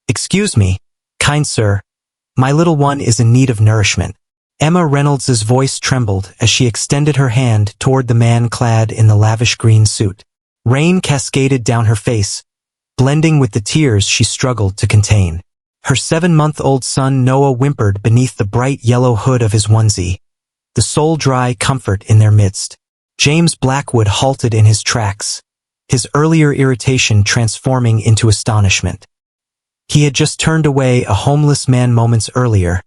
"Excuse me, kind sir. My little one is in need of nourishment." Emma Reynolds's voice trembled as she extended her hand toward the man clad in the lavish green suit. Rain cascaded down her face, blending with the tears she struggled to contain. Her 7-month-old son Noah whimpered beneath the bright yellow hood of his onesie, the sole dry comfort in their midst. James Blackwood halted in his tracks, his earlier irritation transforming into astonishment. He had just turned away a homeless man moments earlier,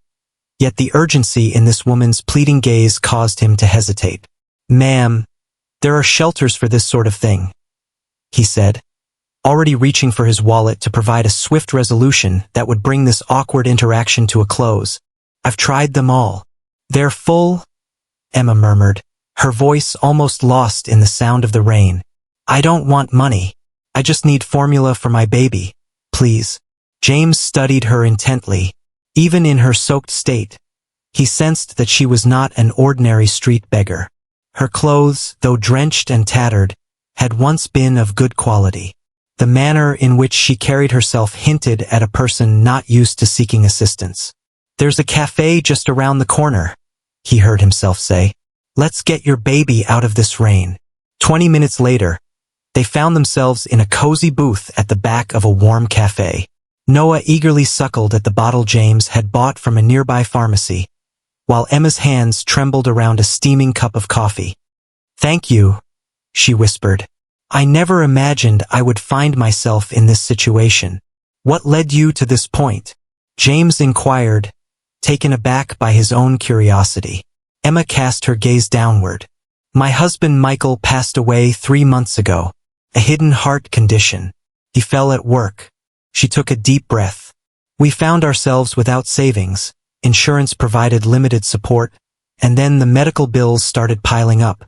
yet the urgency in this woman's pleading gaze caused him to hesitate. "Ma'am, there are shelters for this sort of thing," he said, already reaching for his wallet to provide a swift resolution that would bring this awkward interaction to a close. "I've tried them all. They're full," Emma murmured, her voice almost lost in the sound of the rain. "I don't want money. I just need formula for my baby, please." James studied her intently. Even in her soaked state, he sensed that she was not an ordinary street beggar. Her clothes, though drenched and tattered, had once been of good quality. The manner in which she carried herself hinted at a person not used to seeking assistance. "There's a cafe just around the corner," he heard himself say. "Let's get your baby out of this rain." 20 minutes later, they found themselves in a cozy booth at the back of a warm cafe. Noah eagerly suckled at the bottle James had bought from a nearby pharmacy, while Emma's hands trembled around a steaming cup of coffee. "Thank you," she whispered. "I never imagined I would find myself in this situation." "What led you to this point?" James inquired, taken aback by his own curiosity. Emma cast her gaze downward. "My husband Michael passed away 3 months ago. A hidden heart condition. He fell at work." She took a deep breath. "We found ourselves without savings. Insurance provided limited support, and then the medical bills started piling up.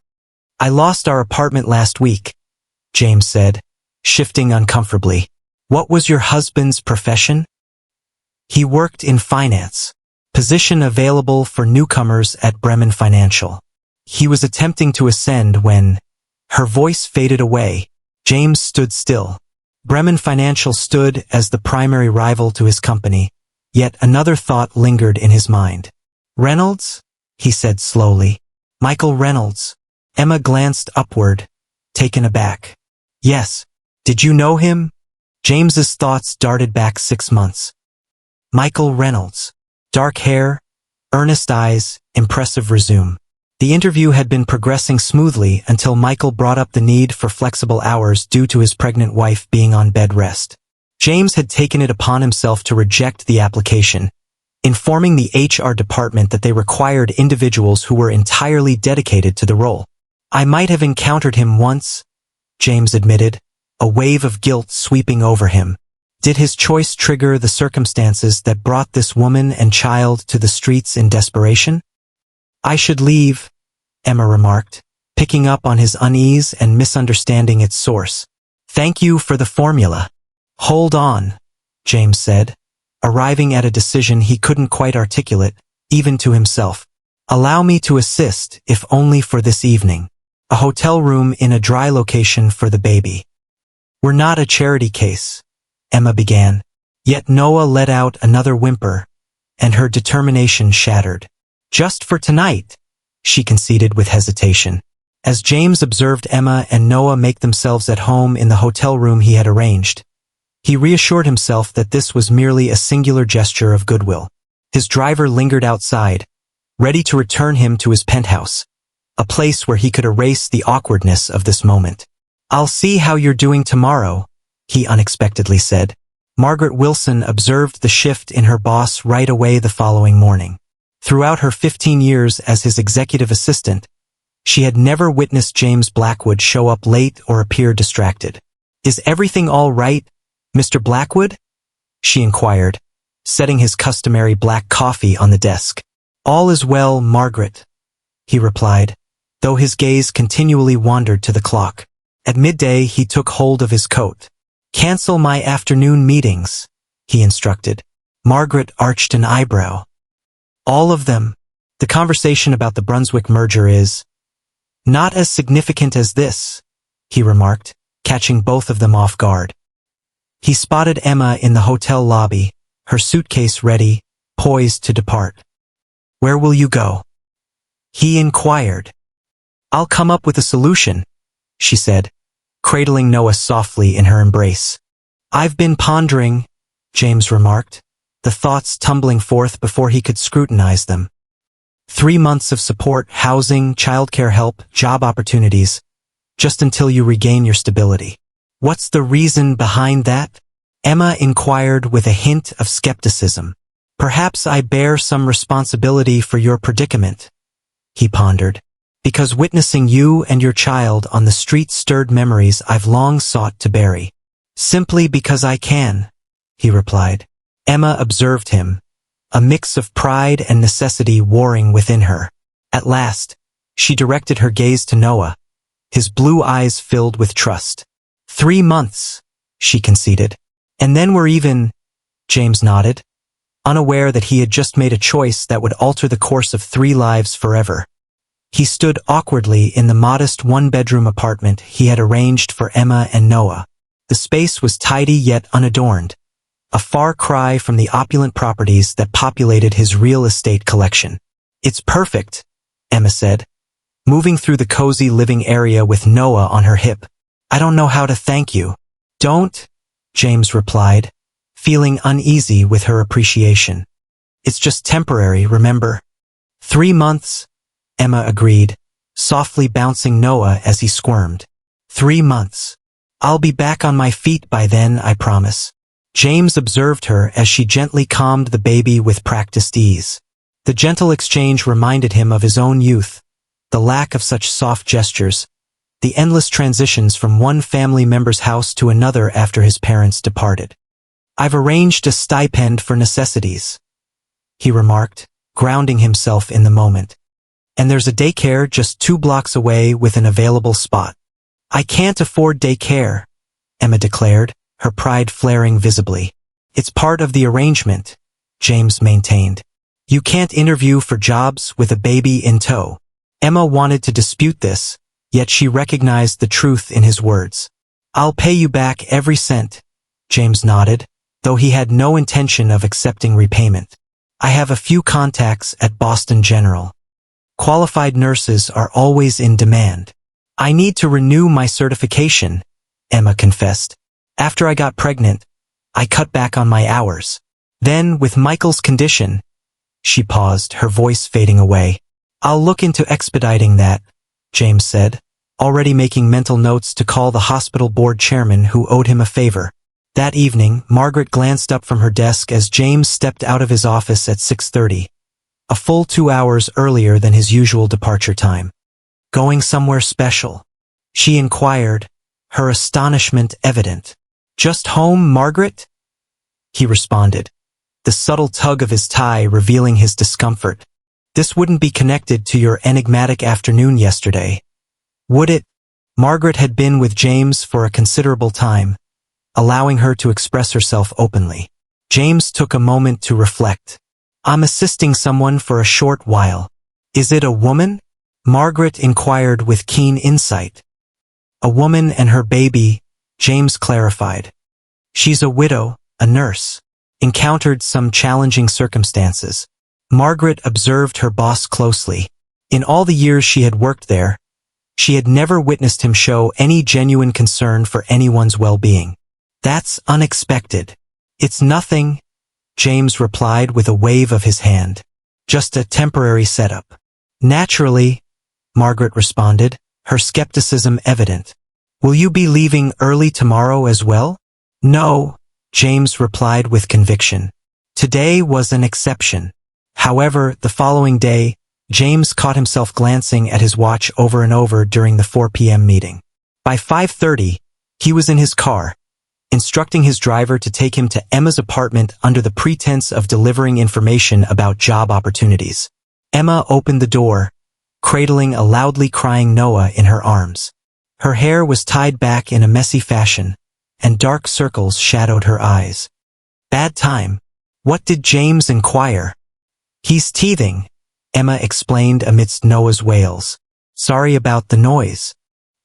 I lost our apartment last week," James said, shifting uncomfortably. "What was your husband's profession?" "He worked in finance. Position available for newcomers at Bremen Financial. He was attempting to ascend when..." Her voice faded away. James stood still. Bremen Financial stood as the primary rival to his company, yet another thought lingered in his mind. "Reynolds?" he said slowly. "Michael Reynolds." Emma glanced upward, taken aback. "Yes. Did you know him?" James's thoughts darted back 6 months. Michael Reynolds. Dark hair, earnest eyes, impressive resume. The interview had been progressing smoothly until Michael brought up the need for flexible hours due to his pregnant wife being on bed rest. James had taken it upon himself to reject the application, informing the HR department that they required individuals who were entirely dedicated to the role. "I might have encountered him once," James admitted, a wave of guilt sweeping over him. Did his choice trigger the circumstances that brought this woman and child to the streets in desperation? "I should leave," Emma remarked, picking up on his unease and misunderstanding its source. "Thank you for the formula." "Hold on," James said, arriving at a decision he couldn't quite articulate, even to himself. "Allow me to assist, if only for this evening. A hotel room in a dry location for the baby." "We're not a charity case," Emma began. Yet Noah let out another whimper, and her determination shattered. "Just for tonight," she conceded with hesitation. As James observed Emma and Noah make themselves at home in the hotel room he had arranged, he reassured himself that this was merely a singular gesture of goodwill. His driver lingered outside, ready to return him to his penthouse, a place where he could erase the awkwardness of this moment. "I'll see how you're doing tomorrow," he unexpectedly said. Margaret Wilson observed the shift in her boss right away the following morning. Throughout her 15 years as his executive assistant, she had never witnessed James Blackwood show up late or appear distracted. "Is everything all right, Mr. Blackwood?" she inquired, setting his customary black coffee on the desk. "All is well, Margaret," he replied, though his gaze continually wandered to the clock. At midday he took hold of his coat. "Cancel my afternoon meetings," he instructed. Margaret arched an eyebrow. "All of them. The conversation about the Brunswick merger is not as significant as this," he remarked, catching both of them off guard. He spotted Emma in the hotel lobby, her suitcase ready, poised to depart. "Where will you go?" he inquired. "I'll come up with a solution," she said, cradling Noah softly in her embrace. "I've been pondering," James remarked, the thoughts tumbling forth before he could scrutinize them. 3 months of support, housing, childcare help, job opportunities, just until you regain your stability. "What's the reason behind that?" Emma inquired with a hint of skepticism. "Perhaps I bear some responsibility for your predicament," he pondered, "because witnessing you and your child on the street stirred memories I've long sought to bury." "Simply because I can," he replied. Emma observed him, a mix of pride and necessity warring within her. At last, she directed her gaze to Noah, his blue eyes filled with trust. 3 months, she conceded. "And then we're even," James nodded, unaware that he had just made a choice that would alter the course of 3 lives forever. He stood awkwardly in the modest one-bedroom apartment he had arranged for Emma and Noah. The space was tidy yet unadorned, a far cry from the opulent properties that populated his real estate collection. "It's perfect," Emma said, moving through the cozy living area with Noah on her hip. "I don't know how to thank you." "Don't," James replied, feeling uneasy with her appreciation. "It's just temporary, remember?" 3 months, Emma agreed, softly bouncing Noah as he squirmed. 3 months. "I'll be back on my feet by then, I promise." James observed her as she gently calmed the baby with practiced ease. The gentle exchange reminded him of his own youth, the lack of such soft gestures, the endless transitions from one family member's house to another after his parents departed. "I've arranged a stipend for necessities," he remarked, grounding himself in the moment. "And there's a daycare just 2 blocks away with an available spot." "I can't afford daycare," Emma declared, her pride flaring visibly. "It's part of the arrangement," James maintained. "You can't interview for jobs with a baby in tow." Emma wanted to dispute this, yet she recognized the truth in his words. "I'll pay you back every cent," James nodded, though he had no intention of accepting repayment. "I have a few contacts at Boston General. Qualified nurses are always in demand." "I need to renew my certification," Emma confessed. "After I got pregnant, I cut back on my hours. Then, with Michael's condition," she paused, her voice fading away. "I'll look into expediting that," James said, already making mental notes to call the hospital board chairman who owed him a favor. That evening, Margaret glanced up from her desk as James stepped out of his office at 6:30, a full 2 hours earlier than his usual departure time. "Going somewhere special?" she inquired, her astonishment evident. "Just home, Margaret?" he responded, the subtle tug of his tie revealing his discomfort. "This wouldn't be connected to your enigmatic afternoon yesterday, would it?" Margaret had been with James for a considerable time, allowing her to express herself openly. James took a moment to reflect. "I'm assisting someone for a short while." "Is it a woman?" Margaret inquired with keen insight. "A woman and her baby," James clarified. "She's a widow, a nurse. Encountered some challenging circumstances." Margaret observed her boss closely. In all the years she had worked there, she had never witnessed him show any genuine concern for anyone's well-being. "That's unexpected." "It's nothing," James replied with a wave of his hand. "Just a temporary setup." "Naturally," Margaret responded, her skepticism evident. "Will you be leaving early tomorrow as well?" "No," James replied with conviction. Today was an exception. However, the following day, James caught himself glancing at his watch over and over during the 4 p.m. meeting. By 5:30, he was in his car, instructing his driver to take him to Emma's apartment under the pretense of delivering information about job opportunities. Emma opened the door, cradling a loudly crying Noah in her arms. Her hair was tied back in a messy fashion, and dark circles shadowed her eyes. "Bad time." "What did James inquire?" "He's teething," Emma explained amidst Noah's wails. "Sorry about the noise."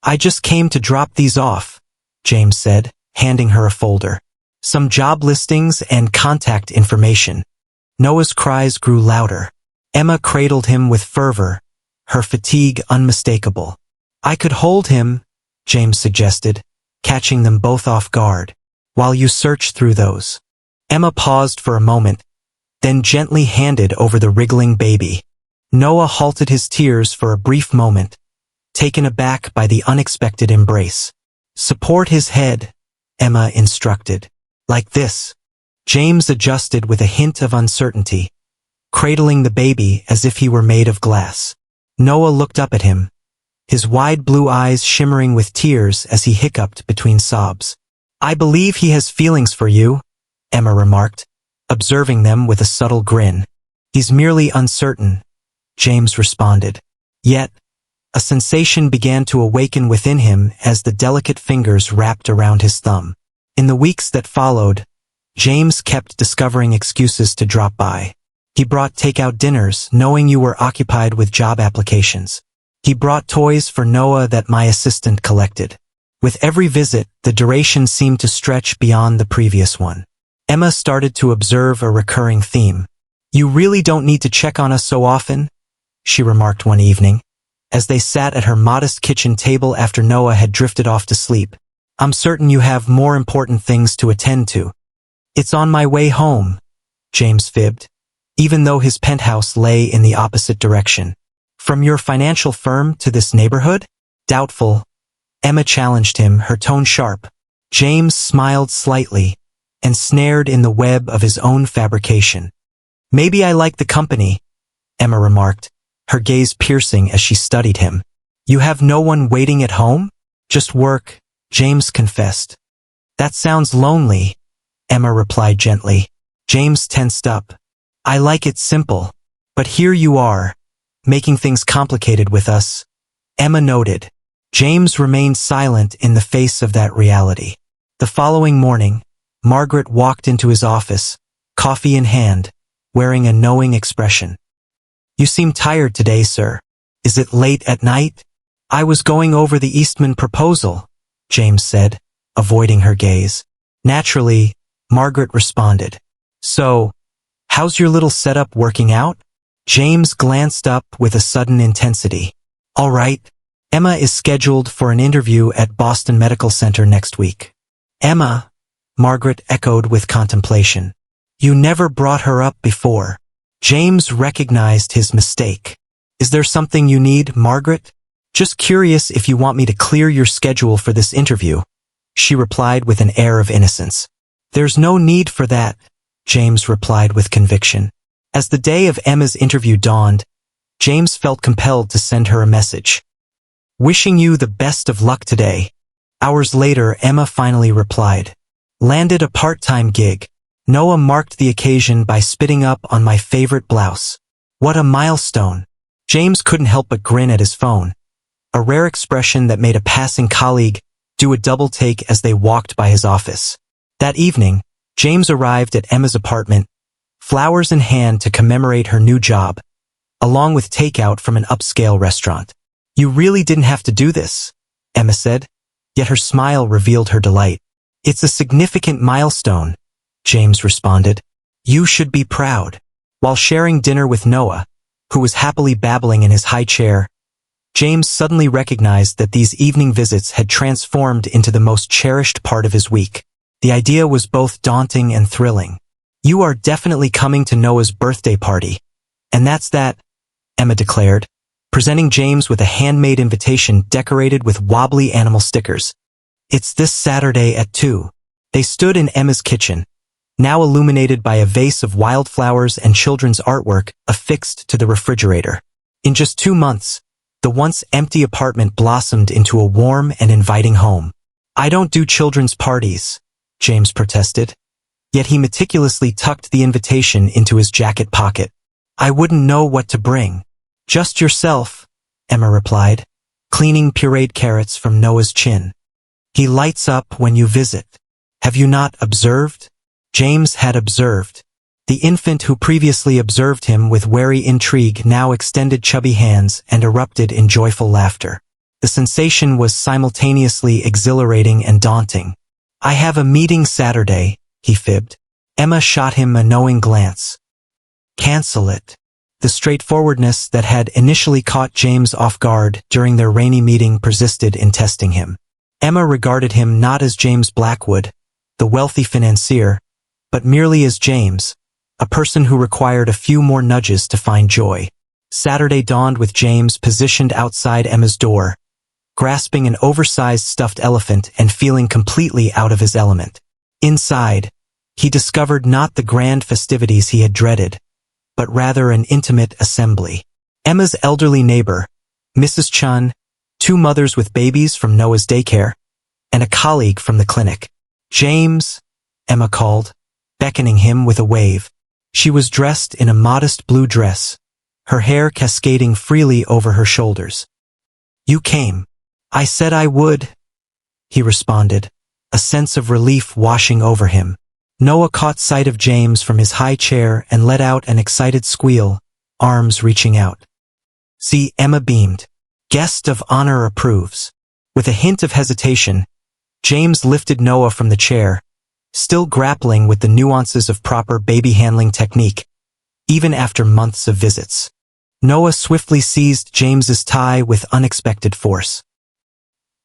"I just came to drop these off," James said, handing her a folder. Some job listings and contact information. Noah's cries grew louder. Emma cradled him with fervor, her fatigue unmistakable. I could hold him, James suggested, catching them both off guard, while you search through those. Emma paused for a moment, then gently handed over the wriggling baby. Noah halted his tears for a brief moment, taken aback by the unexpected embrace. Support his head, Emma instructed. Like this. James adjusted with a hint of uncertainty, cradling the baby as if he were made of glass. Noah looked up at him, his wide blue eyes shimmering with tears as he hiccuped between sobs. I believe he has feelings for you, Emma remarked, observing them with a subtle grin. He's merely uncertain, James responded. Yet, a sensation began to awaken within him as the delicate fingers wrapped around his thumb. In the weeks that followed, James kept discovering excuses to drop by. He brought takeout dinners, knowing you were occupied with job applications. He brought toys for Noah that my assistant collected. With every visit, the duration seemed to stretch beyond the previous one. Emma started to observe a recurring theme. You really don't need to check on us so often, she remarked one evening, as they sat at her modest kitchen table after Noah had drifted off to sleep. I'm certain you have more important things to attend to. It's on my way home, James fibbed, even though his penthouse lay in the opposite direction. From your financial firm to this neighborhood? Doubtful. Emma challenged him, her tone sharp. James smiled slightly, ensnared in the web of his own fabrication. Maybe I like the company, Emma remarked, her gaze piercing as she studied him. You have no one waiting at home? Just work, James confessed. That sounds lonely, Emma replied gently. James tensed up. I like it simple. But here you are, making things complicated with us. Emma noted. James remained silent in the face of that reality. The following morning, Margaret walked into his office, coffee in hand, wearing a knowing expression. You seem tired today, sir. Is it late at night? I was going over the Eastman proposal, James said, avoiding her gaze. Naturally, Margaret responded. So, how's your little setup working out? James glanced up with a sudden intensity. All right. Emma is scheduled for an interview at Boston Medical Center next week. Emma, Margaret echoed with contemplation. You never brought her up before. James recognized his mistake. Is there something you need, Margaret? Just curious if you want me to clear your schedule for this interview, she replied with an air of innocence. There's no need for that, James replied with conviction. As the day of Emma's interview dawned, James felt compelled to send her a message. Wishing you the best of luck today. Hours later, Emma finally replied. Landed a part-time gig. Noah marked the occasion by spitting up on my favorite blouse. What a milestone. James couldn't help but grin at his phone, a rare expression that made a passing colleague do a double take as they walked by his office. That evening, James arrived at Emma's apartment, flowers in hand to commemorate her new job, along with takeout from an upscale restaurant. You really didn't have to do this, Emma said, yet her smile revealed her delight. It's a significant milestone, James responded. You should be proud. While sharing dinner with Noah, who was happily babbling in his high chair, James suddenly recognized that these evening visits had transformed into the most cherished part of his week. The idea was both daunting and thrilling. You are definitely coming to Noah's birthday party. And that's that, Emma declared, presenting James with a handmade invitation decorated with wobbly animal stickers. It's this Saturday at 2. They stood in Emma's kitchen, now illuminated by a vase of wildflowers and children's artwork affixed to the refrigerator. In just 2 months, the once empty apartment blossomed into a warm and inviting home. I don't do children's parties, James protested, yet he meticulously tucked the invitation into his jacket pocket. I wouldn't know what to bring. Just yourself, Emma replied, cleaning pureed carrots from Noah's chin. He lights up when you visit. Have you not observed? James had observed. The infant who previously observed him with wary intrigue now extended chubby hands and erupted in joyful laughter. The sensation was simultaneously exhilarating and daunting. I have a meeting Saturday, he fibbed. Emma shot him a knowing glance. Cancel it. The straightforwardness that had initially caught James off guard during their rainy meeting persisted in testing him. Emma regarded him not as James Blackwood, the wealthy financier, but merely as James, a person who required a few more nudges to find joy. Saturday dawned with James positioned outside Emma's door, grasping an oversized stuffed elephant and feeling completely out of his element. Inside, he discovered not the grand festivities he had dreaded, but rather an intimate assembly. Emma's elderly neighbor, Mrs. Chun, 2 mothers with babies from Noah's daycare, and a colleague from the clinic. James, Emma called, beckoning him with a wave. She was dressed in a modest blue dress, her hair cascading freely over her shoulders. You came. I said I would, he responded, a sense of relief washing over him. Noah caught sight of James from his high chair and let out an excited squeal, arms reaching out. See, Emma beamed. Guest of honor approves. With a hint of hesitation, James lifted Noah from the chair, still grappling with the nuances of proper baby handling technique, even after months of visits. Noah swiftly seized James's tie with unexpected force.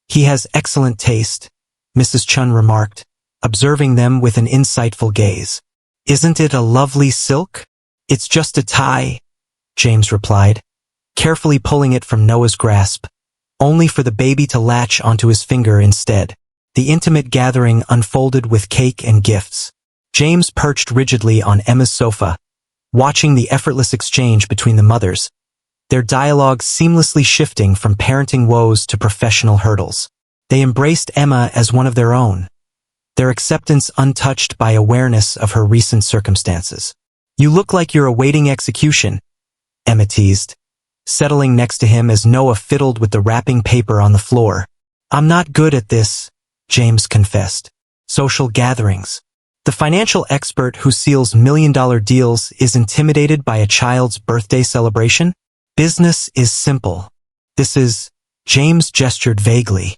He has excellent taste, Mrs. Chun remarked, observing them with an insightful gaze. Isn't it a lovely silk? It's just a tie, James replied, carefully pulling it from Noah's grasp, only for the baby to latch onto his finger instead. The intimate gathering unfolded with cake and gifts. James perched rigidly on Emma's sofa, watching the effortless exchange between the mothers, their dialogue seamlessly shifting from parenting woes to professional hurdles. They embraced Emma as one of their own, their acceptance untouched by awareness of her recent circumstances. You look like you're awaiting execution, Emma teased, settling next to him as Noah fiddled with the wrapping paper on the floor. I'm not good at this, James confessed. Social gatherings. The financial expert who seals million-dollar deals is intimidated by a child's birthday celebration? Business is simple. This is, James gestured vaguely.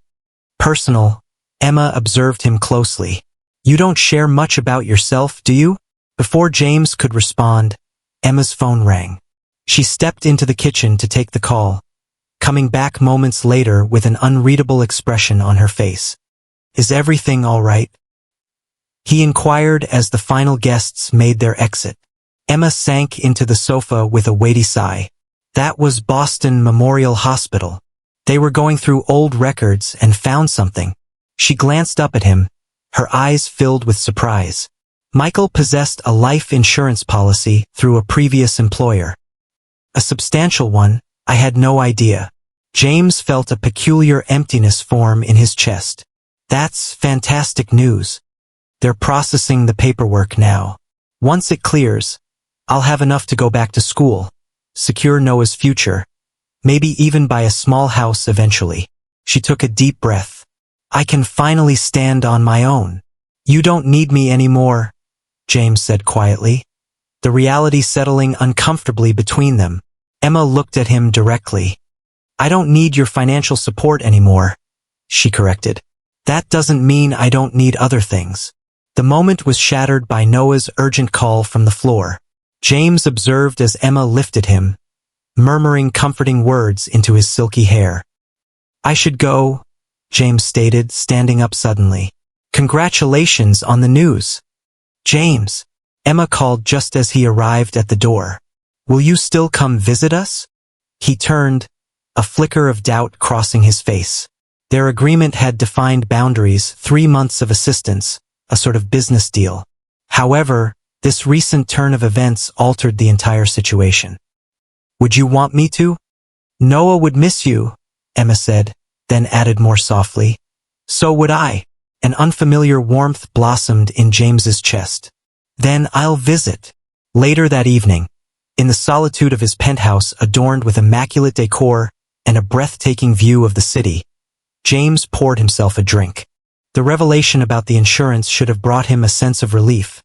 Personal, Emma observed him closely. You don't share much about yourself, do you? Before James could respond, Emma's phone rang. She stepped into the kitchen to take the call, coming back moments later with an unreadable expression on her face. Is everything all right? He inquired as the final guests made their exit. Emma sank into the sofa with a weighty sigh. That was Boston Memorial Hospital. They were going through old records and found something. She glanced up at him, her eyes filled with surprise. Michael possessed a life insurance policy through a previous employer. A substantial one, I had no idea. James felt a peculiar emptiness form in his chest. That's fantastic news. They're processing the paperwork now. Once it clears, I'll have enough to go back to school, secure Noah's future, maybe even buy a small house eventually. She took a deep breath. I can finally stand on my own. You don't need me anymore, James said quietly, the reality settling uncomfortably between them. Emma looked at him directly. I don't need your financial support anymore, she corrected. That doesn't mean I don't need other things. The moment was shattered by Noah's urgent call from the floor. James observed as Emma lifted him, murmuring comforting words into his silky hair. I should go, James stated, standing up suddenly. Congratulations on the news. James, Emma called just as he arrived at the door. Will you still come visit us? He turned, a flicker of doubt crossing his face. Their agreement had defined boundaries, 3 months of assistance, a sort of business deal. However, this recent turn of events altered the entire situation. Would you want me to? Noah would miss you, Emma said, then added more softly. So would I. An unfamiliar warmth blossomed in James's chest. Then I'll visit. Later that evening, in the solitude of his penthouse adorned with immaculate decor and a breathtaking view of the city, James poured himself a drink. The revelation about the insurance should have brought him a sense of relief.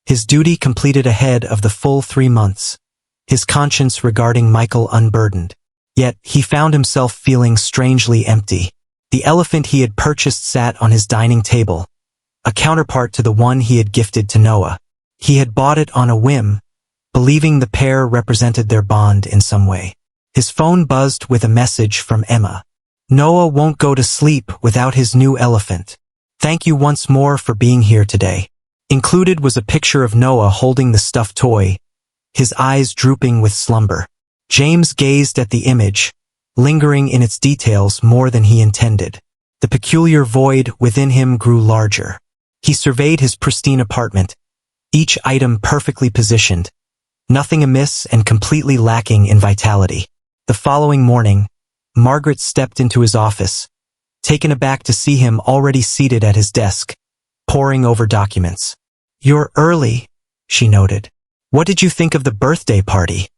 His duty completed ahead of the full 3 months, his conscience regarding Michael unburdened. Yet he found himself feeling strangely empty. The elephant he had purchased sat on his dining table, a counterpart to the one he had gifted to Noah. He had bought it on a whim, believing the pair represented their bond in some way. His phone buzzed with a message from Emma. Noah won't go to sleep without his new elephant. Thank you once more for being here today. Included was a picture of Noah holding the stuffed toy, his eyes drooping with slumber. James gazed at the image, lingering in its details more than he intended. The peculiar void within him grew larger. He surveyed his pristine apartment, each item perfectly positioned, nothing amiss and completely lacking in vitality. The following morning, Margaret stepped into his office, taken aback to see him already seated at his desk, poring over documents. "You're early," she noted. "What did you think of the birthday party?"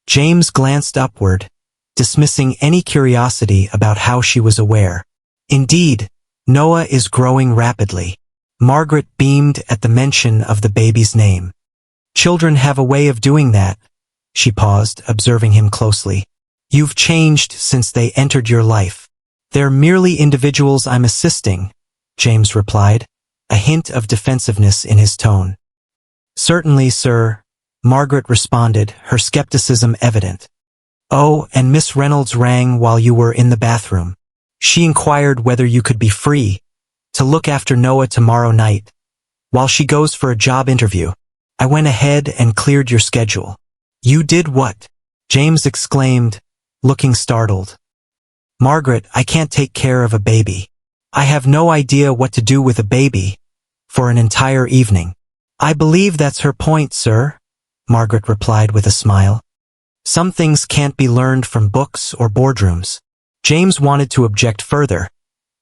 James glanced upward, dismissing any curiosity about how she was aware. "Indeed, Noah is growing rapidly." Margaret beamed at the mention of the baby's name. "Children have a way of doing that." She paused, observing him closely. "You've changed since they entered your life." "They're merely individuals I'm assisting," James replied, a hint of defensiveness in his tone. "Certainly, sir," Margaret responded, her skepticism evident. "Oh, and Miss Reynolds rang while you were in the bathroom. She inquired whether you could be free to look after Noah tomorrow night, while she goes for a job interview. I went ahead and cleared your schedule." "You did what?" James exclaimed, looking startled. "Margaret, I can't take care of a baby. I have no idea what to do with a baby for an entire evening." "I believe that's her point, sir," Margaret replied with a smile. "Some things can't be learned from books or boardrooms." James wanted to object further,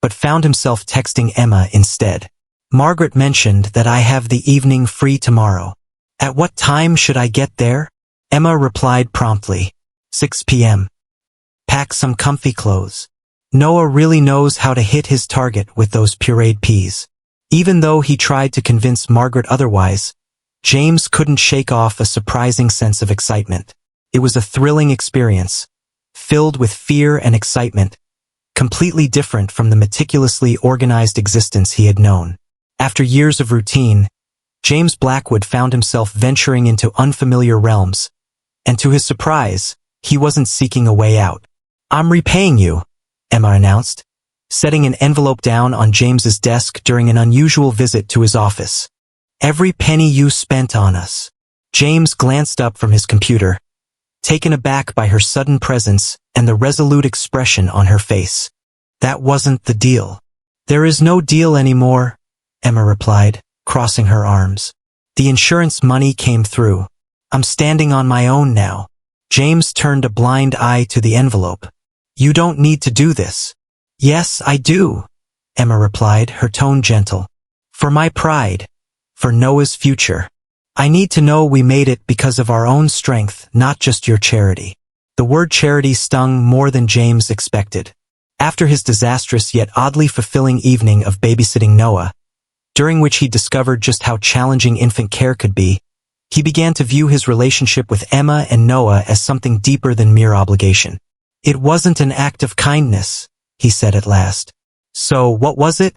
but found himself texting Emma instead. "Margaret mentioned that I have the evening free tomorrow. At what time should I get there?" Emma replied promptly. 6 p.m. "Pack some comfy clothes." Noah really knows how to hit his target with those pureed peas. Even though he tried to convince Margaret otherwise, James couldn't shake off a surprising sense of excitement. It was a thrilling experience, filled with fear and excitement, completely different from the meticulously organized existence he had known. After years of routine, James Blackwood found himself venturing into unfamiliar realms, and to his surprise, he wasn't seeking a way out. "I'm repaying you," Emma announced, setting an envelope down on James's desk during an unusual visit to his office. "Every penny you spent on us." James glanced up from his computer, taken aback by her sudden presence and the resolute expression on her face. "That wasn't the deal." "There is no deal anymore," Emma replied, crossing her arms. "The insurance money came through. I'm standing on my own now." James turned a blind eye to the envelope. "You don't need to do this." "Yes, I do," Emma replied, her tone gentle. "For my pride. For Noah's future. I need to know we made it because of our own strength, not just your charity." The word charity stung more than James expected. After his disastrous yet oddly fulfilling evening of babysitting Noah, during which he discovered just how challenging infant care could be, he began to view his relationship with Emma and Noah as something deeper than mere obligation. "It wasn't an act of kindness," he said at last. "So what was it?"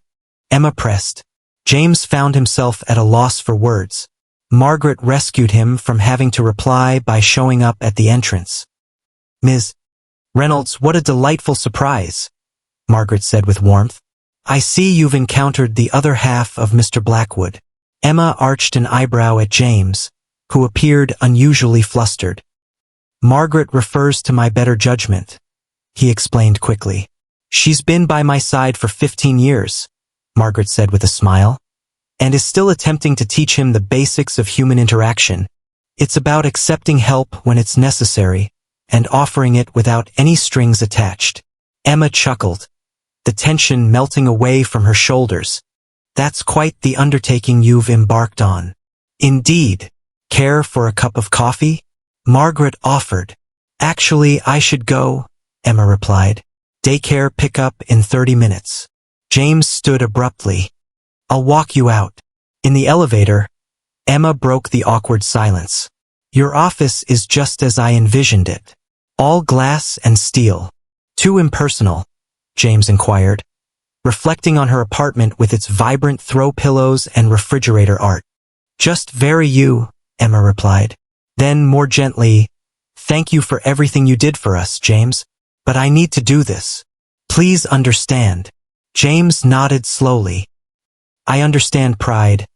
Emma pressed. James found himself at a loss for words. Margaret rescued him from having to reply by showing up at the entrance. "Ms. Reynolds, what a delightful surprise," Margaret said with warmth. "I see you've encountered the other half of Mr. Blackwood." Emma arched an eyebrow at James, who appeared unusually flustered. "Margaret refers to my better judgment," he explained quickly. "She's been by my side for 15 years, Margaret said with a smile, "and is still attempting to teach him the basics of human interaction. It's about accepting help when it's necessary, and offering it without any strings attached." Emma chuckled, the tension melting away from her shoulders. "That's quite the undertaking you've embarked on." "Indeed. Care for a cup of coffee?" Margaret offered. "Actually, I should go," Emma replied. "Daycare pickup in 30 minutes. James stood abruptly. "I'll walk you out." In the elevator, Emma broke the awkward silence. "Your office is just as I envisioned it. All glass and steel." "Too impersonal?" James inquired. reflecting on her apartment with its vibrant throw pillows and refrigerator art. "Just very you," Emma replied. Then, more gently, "Thank you for everything you did for us, James. But I need to do this. Please understand." James nodded slowly. "I understand pride,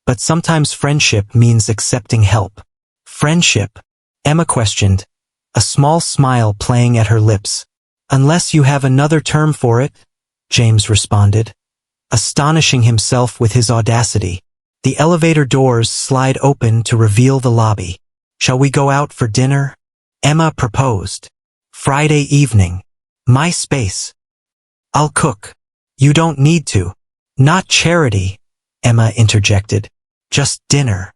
but sometimes friendship means accepting help." "Friendship?" Emma questioned, a small smile playing at her lips. "Unless you have another term for it," James responded, astonishing himself with his audacity. The elevator doors slide open to reveal the lobby. "Shall we go out for dinner?" Emma proposed. "Friday evening. My space. I'll cook." "You don't need to." "Not charity," Emma interjected. "Just dinner.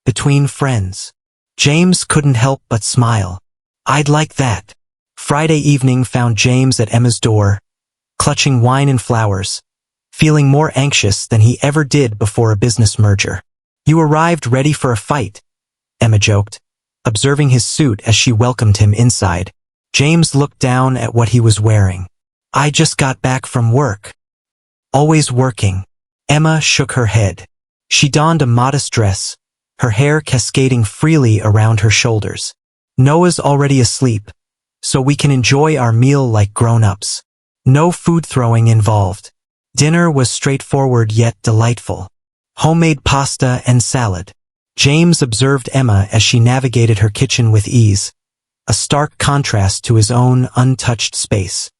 Between friends." James couldn't help but smile. "I'd like that." Friday evening found James at Emma's door, clutching wine and flowers, feeling more anxious than he ever did before a business merger. "You arrived ready for a fight," Emma joked, observing his suit as she welcomed him inside. James looked down at what he was wearing. "I just got back from work." "Always working." Emma shook her head. She donned a modest dress, her hair cascading freely around her shoulders. "Noah's already asleep, so we can enjoy our meal like grown-ups. No food throwing involved." Dinner was straightforward yet delightful. Homemade pasta and salad. James observed Emma as she navigated her kitchen with ease, a stark contrast to his own untouched space.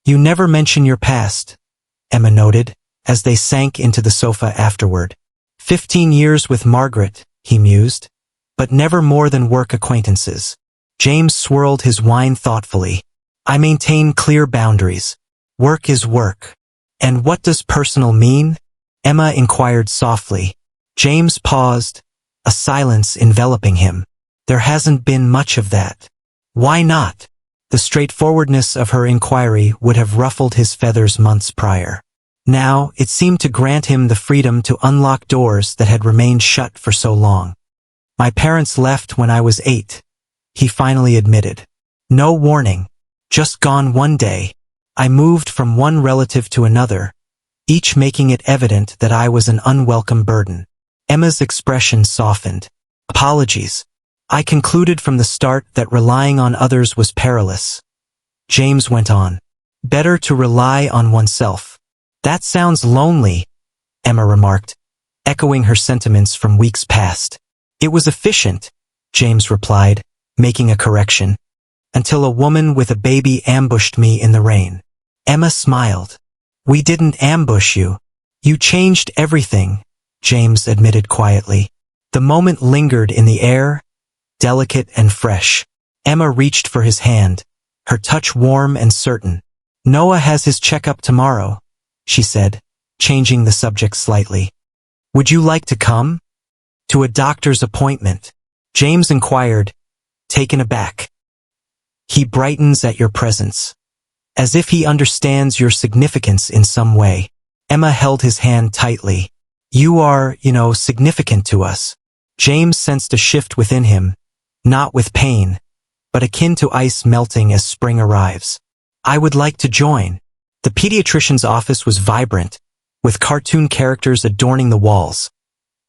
"You never mention your past," Emma noted, as they sank into the sofa afterward. 15 years with Margaret," he mused, "but never more than work acquaintances." James swirled his wine thoughtfully. "I maintain clear boundaries. Work is work." "And what does personal mean?" Emma inquired softly. James paused, a silence enveloping him. "There hasn't been much of that." "Why not?" The straightforwardness of her inquiry would have ruffled his feathers months prior. Now, it seemed to grant him the freedom to unlock doors that had remained shut for so long. "My parents left when I was 8, he finally admitted. "No warning. Just gone one day. I moved from one relative to another, each making it evident that I was an unwelcome burden." Emma's expression softened. "Apologies. I concluded from the start that relying on others was perilous." James went on. "Better to rely on oneself." "That sounds lonely," Emma remarked, echoing her sentiments from weeks past. "It was efficient," James replied, making a correction, "until a woman with a baby ambushed me in the rain." Emma smiled. "We didn't ambush you. You changed everything," James admitted quietly. The moment lingered in the air, delicate and fresh. Emma reached for his hand, her touch warm and certain. "Noah has his checkup tomorrow," she said, changing the subject slightly. "Would you like to come?" "To a doctor's appointment?" James inquired, taken aback. "He brightens at your presence. As if he understands your significance in some way." Emma held his hand tightly. "You are, significant to us." James sensed a shift within him, not with pain, but akin to ice melting as spring arrives. "I would like to join." The pediatrician's office was vibrant, with cartoon characters adorning the walls,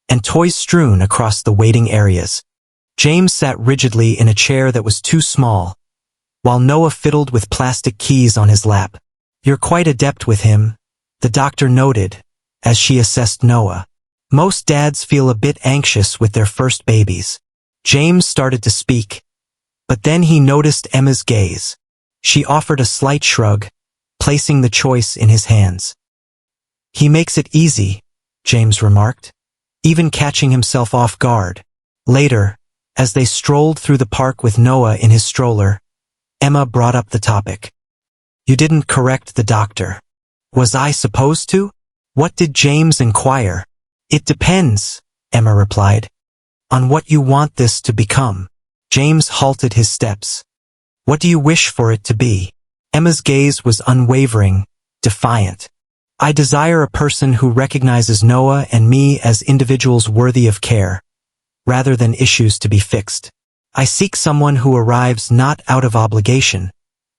and toys strewn across the waiting areas. James sat rigidly in a chair that was too small, while Noah fiddled with plastic keys on his lap. "You're quite adept with him," the doctor noted, as she assessed Noah. "Most dads feel a bit anxious with their first babies." James started to speak, but then he noticed Emma's gaze. She offered a slight shrug, placing the choice in his hands. "He makes it easy," James remarked, even catching himself off guard. Later, as they strolled through the park with Noah in his stroller, Emma brought up the topic. "You didn't correct the doctor." "Was I supposed to?" "What did James inquire?" "It depends," Emma replied, "on what you want this to become." James halted his steps. "What do you wish for it to be?" Emma's gaze was unwavering, defiant. "I desire a person who recognizes Noah and me as individuals worthy of care, rather than issues to be fixed. I seek someone who arrives not out of obligation,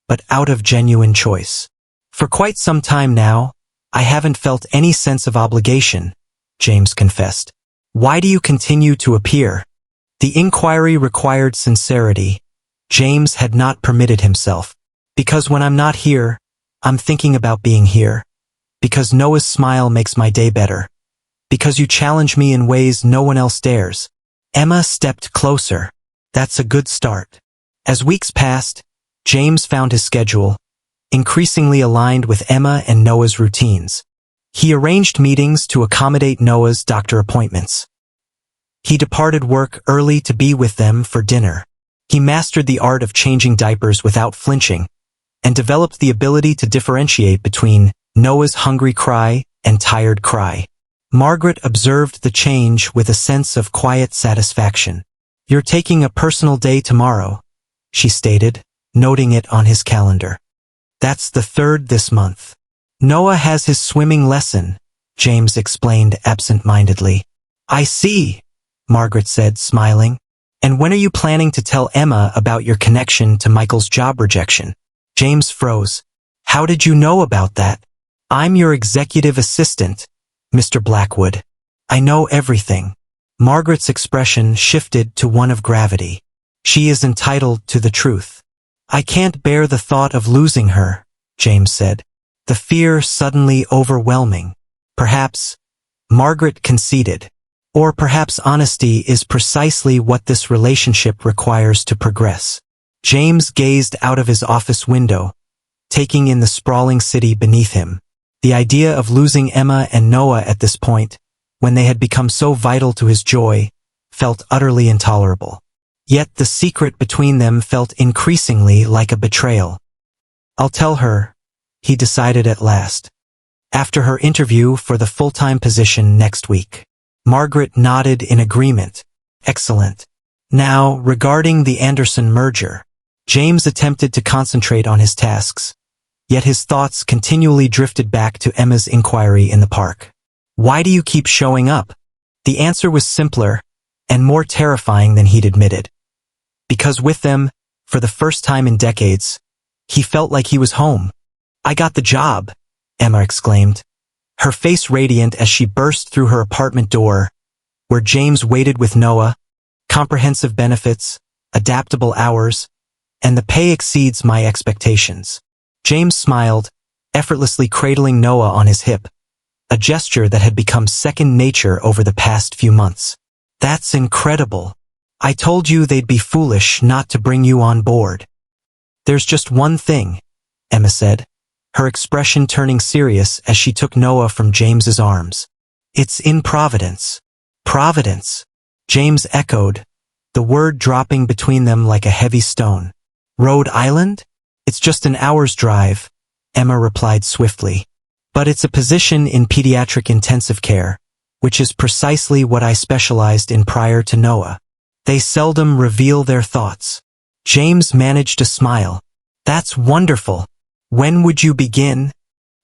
but out of genuine choice." For quite some time now, I haven't felt any sense of obligation, James confessed. Why do you continue to appear? The inquiry required sincerity. James had not permitted himself. Because when I'm not here, I'm thinking about being here. Because Noah's smile makes my day better. Because you challenge me in ways no one else dares. Emma stepped closer. That's a good start. As weeks passed, James found his schedule, increasingly aligned with Emma and Noah's routines. He arranged meetings to accommodate Noah's doctor appointments. He departed work early to be with them for dinner. He mastered the art of changing diapers without flinching, and developed the ability to differentiate between Noah's hungry cry and tired cry. Margaret observed the change with a sense of quiet satisfaction. You're taking a personal day tomorrow, she stated, noting it on his calendar. That's the 3rd this month. Noah has his swimming lesson, James explained absent-mindedly. I see, Margaret said, smiling. And when are you planning to tell Emma about your connection to Michael's job rejection? James froze. How did you know about that? I'm your executive assistant, Mr. Blackwood. I know everything. Margaret's expression shifted to one of gravity. She is entitled to the truth. I can't bear the thought of losing her, James said, the fear suddenly overwhelming. Perhaps, Margaret conceded. Or perhaps honesty is precisely what this relationship requires to progress. James gazed out of his office window, taking in the sprawling city beneath him. The idea of losing Emma and Noah at this point, when they had become so vital to his joy, felt utterly intolerable. Yet the secret between them felt increasingly like a betrayal. I'll tell her, he decided at last. After her interview for the full-time position next week. Margaret nodded in agreement. Excellent. Now, regarding the Anderson merger, James attempted to concentrate on his tasks, yet his thoughts continually drifted back to Emma's inquiry in the park. Why do you keep showing up? The answer was simpler and more terrifying than he'd admitted. Because with them, for the first time in decades, he felt like he was home. I got the job, Emma exclaimed, her face radiant as she burst through her apartment door, where James waited with Noah, comprehensive benefits, adaptable hours, and the pay exceeds my expectations. James smiled, effortlessly cradling Noah on his hip, a gesture that had become second nature over the past few months. That's incredible. I told you they'd be foolish not to bring you on board. There's just one thing, Emma said, her expression turning serious as she took Noah from James's arms. It's in Providence. Providence, James echoed, the word dropping between them like a heavy stone. Rhode Island? It's just an hour's drive, Emma replied swiftly. But it's a position in pediatric intensive care, which is precisely what I specialized in prior to Noah. They seldom reveal their thoughts. James managed to smile. That's wonderful. When would you begin?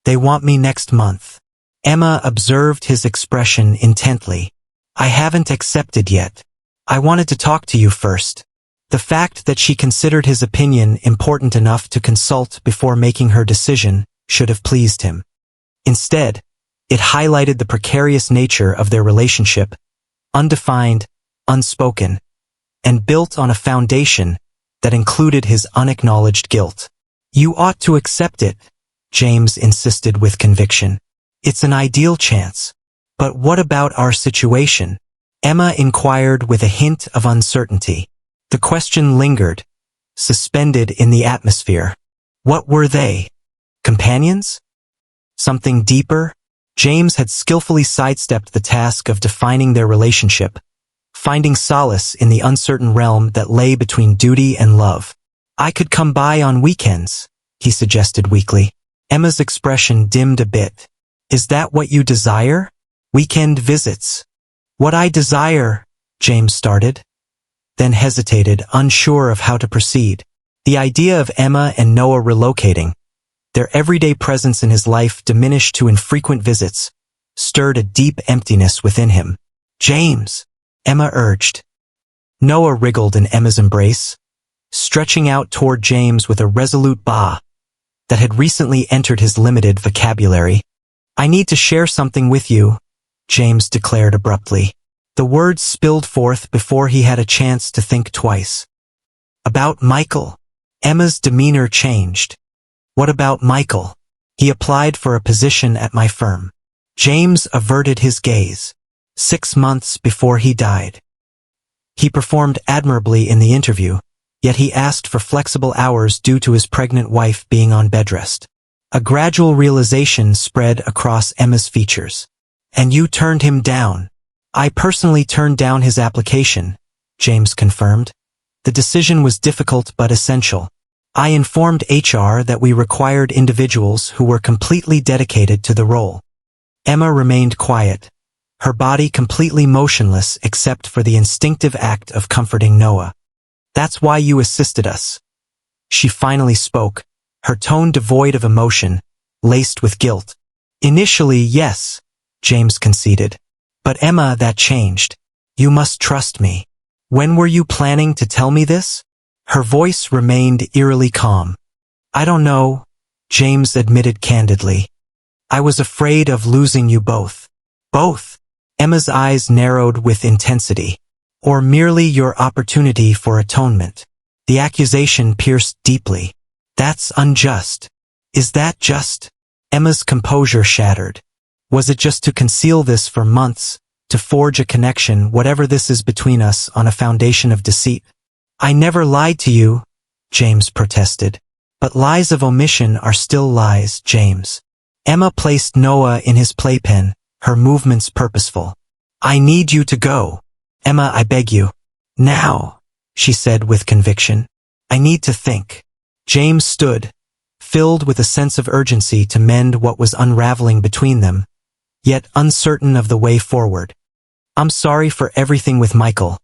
They want me next month. Emma observed his expression intently. I haven't accepted yet. I wanted to talk to you first. The fact that she considered his opinion important enough to consult before making her decision should have pleased him. Instead, it highlighted the precarious nature of their relationship, undefined, unspoken, and built on a foundation that included his unacknowledged guilt. You ought to accept it, James insisted with conviction. It's an ideal chance. But what about our situation? Emma inquired with a hint of uncertainty. The question lingered, suspended in the atmosphere. What were they? Companions? Something deeper? James had skillfully sidestepped the task of defining their relationship, finding solace in the uncertain realm that lay between duty and love. I could come by on weekends, he suggested weakly. Emma's expression dimmed a bit. Is that what you desire? Weekend visits. What I desire, James started, then hesitated, unsure of how to proceed. The idea of Emma and Noah relocating, their everyday presence in his life diminished to infrequent visits, stirred a deep emptiness within him. James, Emma urged. Noah wriggled in Emma's embrace, stretching out toward James with a resolute bah that had recently entered his limited vocabulary. I need to share something with you, James declared abruptly. The words spilled forth before he had a chance to think twice. About Michael. Emma's demeanor changed. What about Michael? He applied for a position at my firm. James averted his gaze. 6 months before he died. He performed admirably in the interview, yet he asked for flexible hours due to his pregnant wife being on bed rest. A gradual realization spread across Emma's features. And you turned him down. I personally turned down his application, James confirmed. The decision was difficult but essential. I informed HR that we required individuals who were completely dedicated to the role. Emma remained quiet, her body completely motionless except for the instinctive act of comforting Noah. That's why you assisted us. She finally spoke, her tone devoid of emotion, laced with guilt. Initially, yes, James conceded. But Emma, that changed. You must trust me. When were you planning to tell me this? Her voice remained eerily calm. I don't know, James admitted candidly. I was afraid of losing you both. Both? Emma's eyes narrowed with intensity. Or merely your opportunity for atonement. The accusation pierced deeply. That's unjust. Is that just? Emma's composure shattered. Was it just to conceal this for months, to forge a connection, whatever this is between us, on a foundation of deceit? I never lied to you, James protested. But lies of omission are still lies, James. Emma placed Noah in his playpen, her movements purposeful. I need you to go. Emma, I beg you. Now, she said with conviction. I need to think. James stood, filled with a sense of urgency to mend what was unraveling between them, yet uncertain of the way forward. I'm sorry for everything with Michael,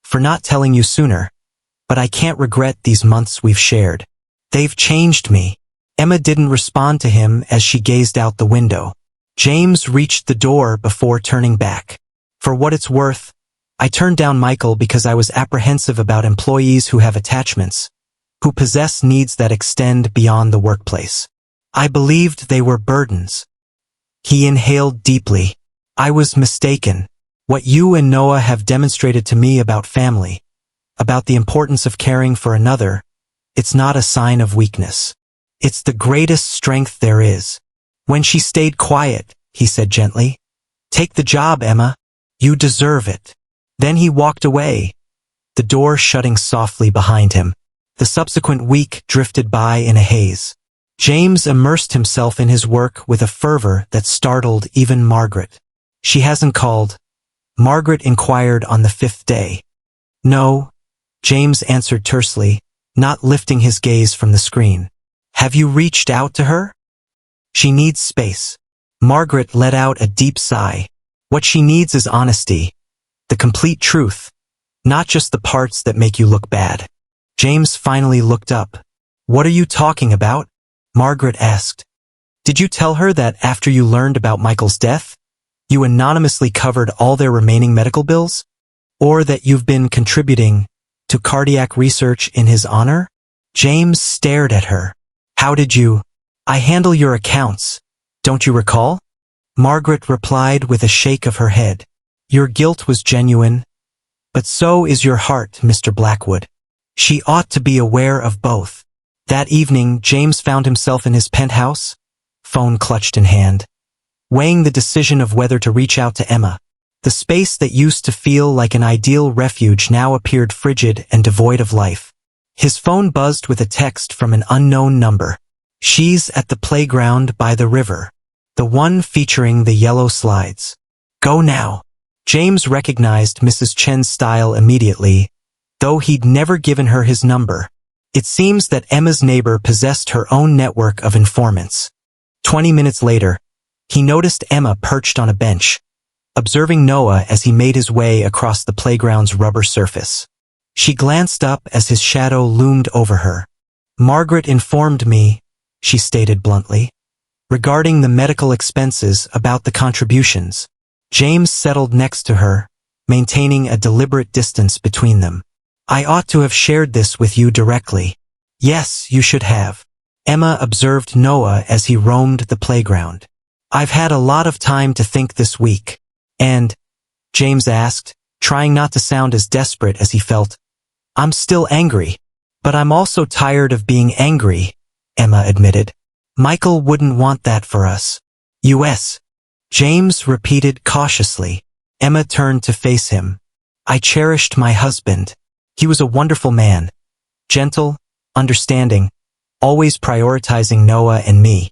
for not telling you sooner, but I can't regret these months we've shared. They've changed me. Emma didn't respond to him as she gazed out the window. James reached the door before turning back. For what it's worth, I turned down Michael because I was apprehensive about employees who have attachments, who possess needs that extend beyond the workplace. I believed they were burdens. He inhaled deeply. I was mistaken. What you and Noah have demonstrated to me about family, about the importance of caring for another, it's not a sign of weakness. It's the greatest strength there is. When she stayed quiet, he said gently, Take the job, Emma. You deserve it. Then he walked away, the door shutting softly behind him. The subsequent week drifted by in a haze. James immersed himself in his work with a fervor that startled even Margaret. She hasn't called. Margaret inquired on the 5th day. No, James answered tersely, not lifting his gaze from the screen. Have you reached out to her? She needs space. Margaret let out a deep sigh. What she needs is honesty. The complete truth. Not just the parts that make you look bad. James finally looked up. What are you talking about? Margaret asked. Did you tell her that after you learned about Michael's death, you anonymously covered all their remaining medical bills? Or that you've been contributing to cardiac research in his honor? James stared at her. How did you? I handle your accounts. Don't you recall? Margaret replied with a shake of her head. Your guilt was genuine, but so is your heart, Mr. Blackwood. She ought to be aware of both. That evening, James found himself in his penthouse, phone clutched in hand, weighing the decision of whether to reach out to Emma. The space that used to feel like an ideal refuge now appeared frigid and devoid of life. His phone buzzed with a text from an unknown number. She's at the playground by the river. The one featuring the yellow slides. Go now. James recognized Mrs. Chen's style immediately, though he'd never given her his number. It seems that Emma's neighbor possessed her own network of informants. 20 minutes later, he noticed Emma perched on a bench, observing Noah as he made his way across the playground's rubber surface. She glanced up as his shadow loomed over her. Margaret informed me, she stated bluntly, regarding the medical expenses, about the contributions. James settled next to her, maintaining a deliberate distance between them. I ought to have shared this with you directly. Yes, you should have. Emma observed Noah as he roamed the playground. I've had a lot of time to think this week. And, James asked, trying not to sound as desperate as he felt. I'm still angry. But I'm also tired of being angry, Emma admitted. Michael wouldn't want that for us. U.S. James repeated cautiously. Emma turned to face him. I cherished my husband. He was a wonderful man. Gentle, understanding, always prioritizing Noah and me.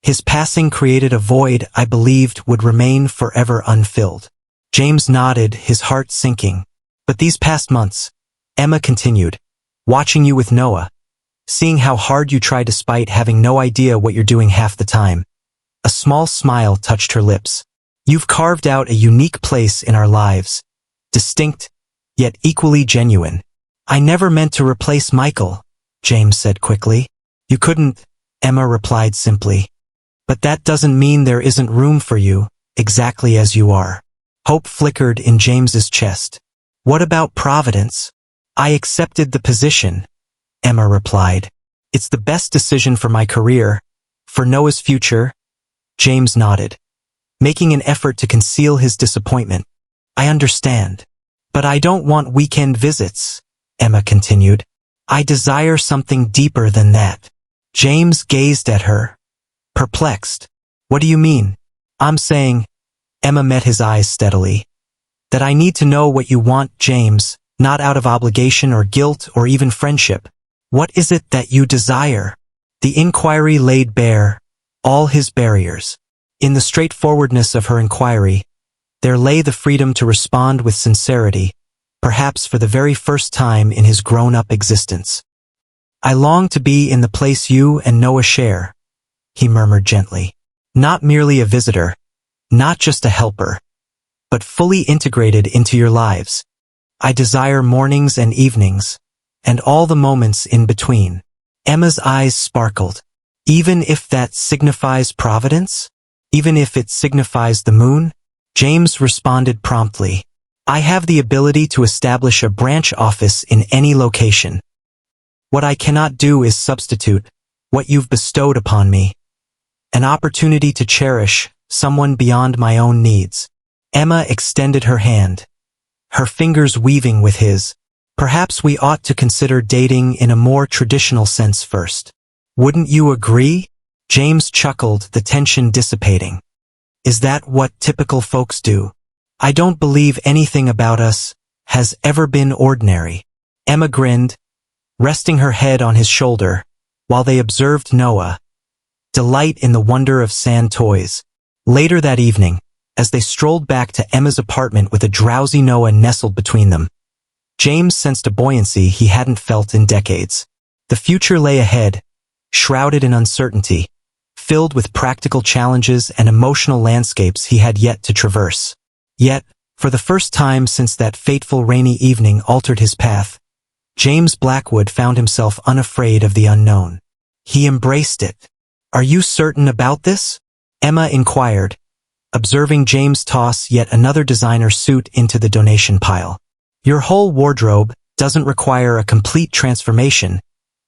His passing created a void I believed would remain forever unfilled. James nodded, his heart sinking. But these past months, Emma continued, watching you with Noah, seeing how hard you try despite having no idea what you're doing half the time. A small smile touched her lips. You've carved out a unique place in our lives, distinct, yet equally genuine. I never meant to replace Michael, James said quickly. You couldn't, Emma replied simply. But that doesn't mean there isn't room for you, exactly as you are. Hope flickered in James's chest. What about Providence? I accepted the position, Emma replied. It's the best decision for my career, for Noah's future. James nodded, making an effort to conceal his disappointment. I understand. But I don't want weekend visits, Emma continued. I desire something deeper than that. James gazed at her, perplexed. What do you mean? I'm saying, Emma met his eyes steadily, that I need to know what you want, James, not out of obligation or guilt or even friendship. What is it that you desire? The inquiry laid bare all his barriers. In the straightforwardness of her inquiry, there lay the freedom to respond with sincerity, perhaps for the very first time in his grown-up existence. I long to be in the place you and Noah share, he murmured gently. Not merely a visitor, not just a helper, but fully integrated into your lives. I desire mornings and evenings, and all the moments in between. Emma's eyes sparkled. Even if that signifies Providence? Even if it signifies the moon? James responded promptly. I have the ability to establish a branch office in any location. What I cannot do is substitute what you've bestowed upon me. An opportunity to cherish someone beyond my own needs. Emma extended her hand, her fingers weaving with his. Perhaps we ought to consider dating in a more traditional sense first. Wouldn't you agree? James chuckled, the tension dissipating. Is that what typical folks do? I don't believe anything about us has ever been ordinary. Emma grinned, resting her head on his shoulder, while they observed Noah, delight in the wonder of sand toys. Later that evening, as they strolled back to Emma's apartment with a drowsy Noah nestled between them, James sensed a buoyancy he hadn't felt in decades. The future lay ahead, shrouded in uncertainty, filled with practical challenges and emotional landscapes he had yet to traverse. Yet, for the first time since that fateful rainy evening altered his path, James Blackwood found himself unafraid of the unknown. He embraced it. Are you certain about this? Emma inquired, observing James toss yet another designer suit into the donation pile. Your whole wardrobe doesn't require a complete transformation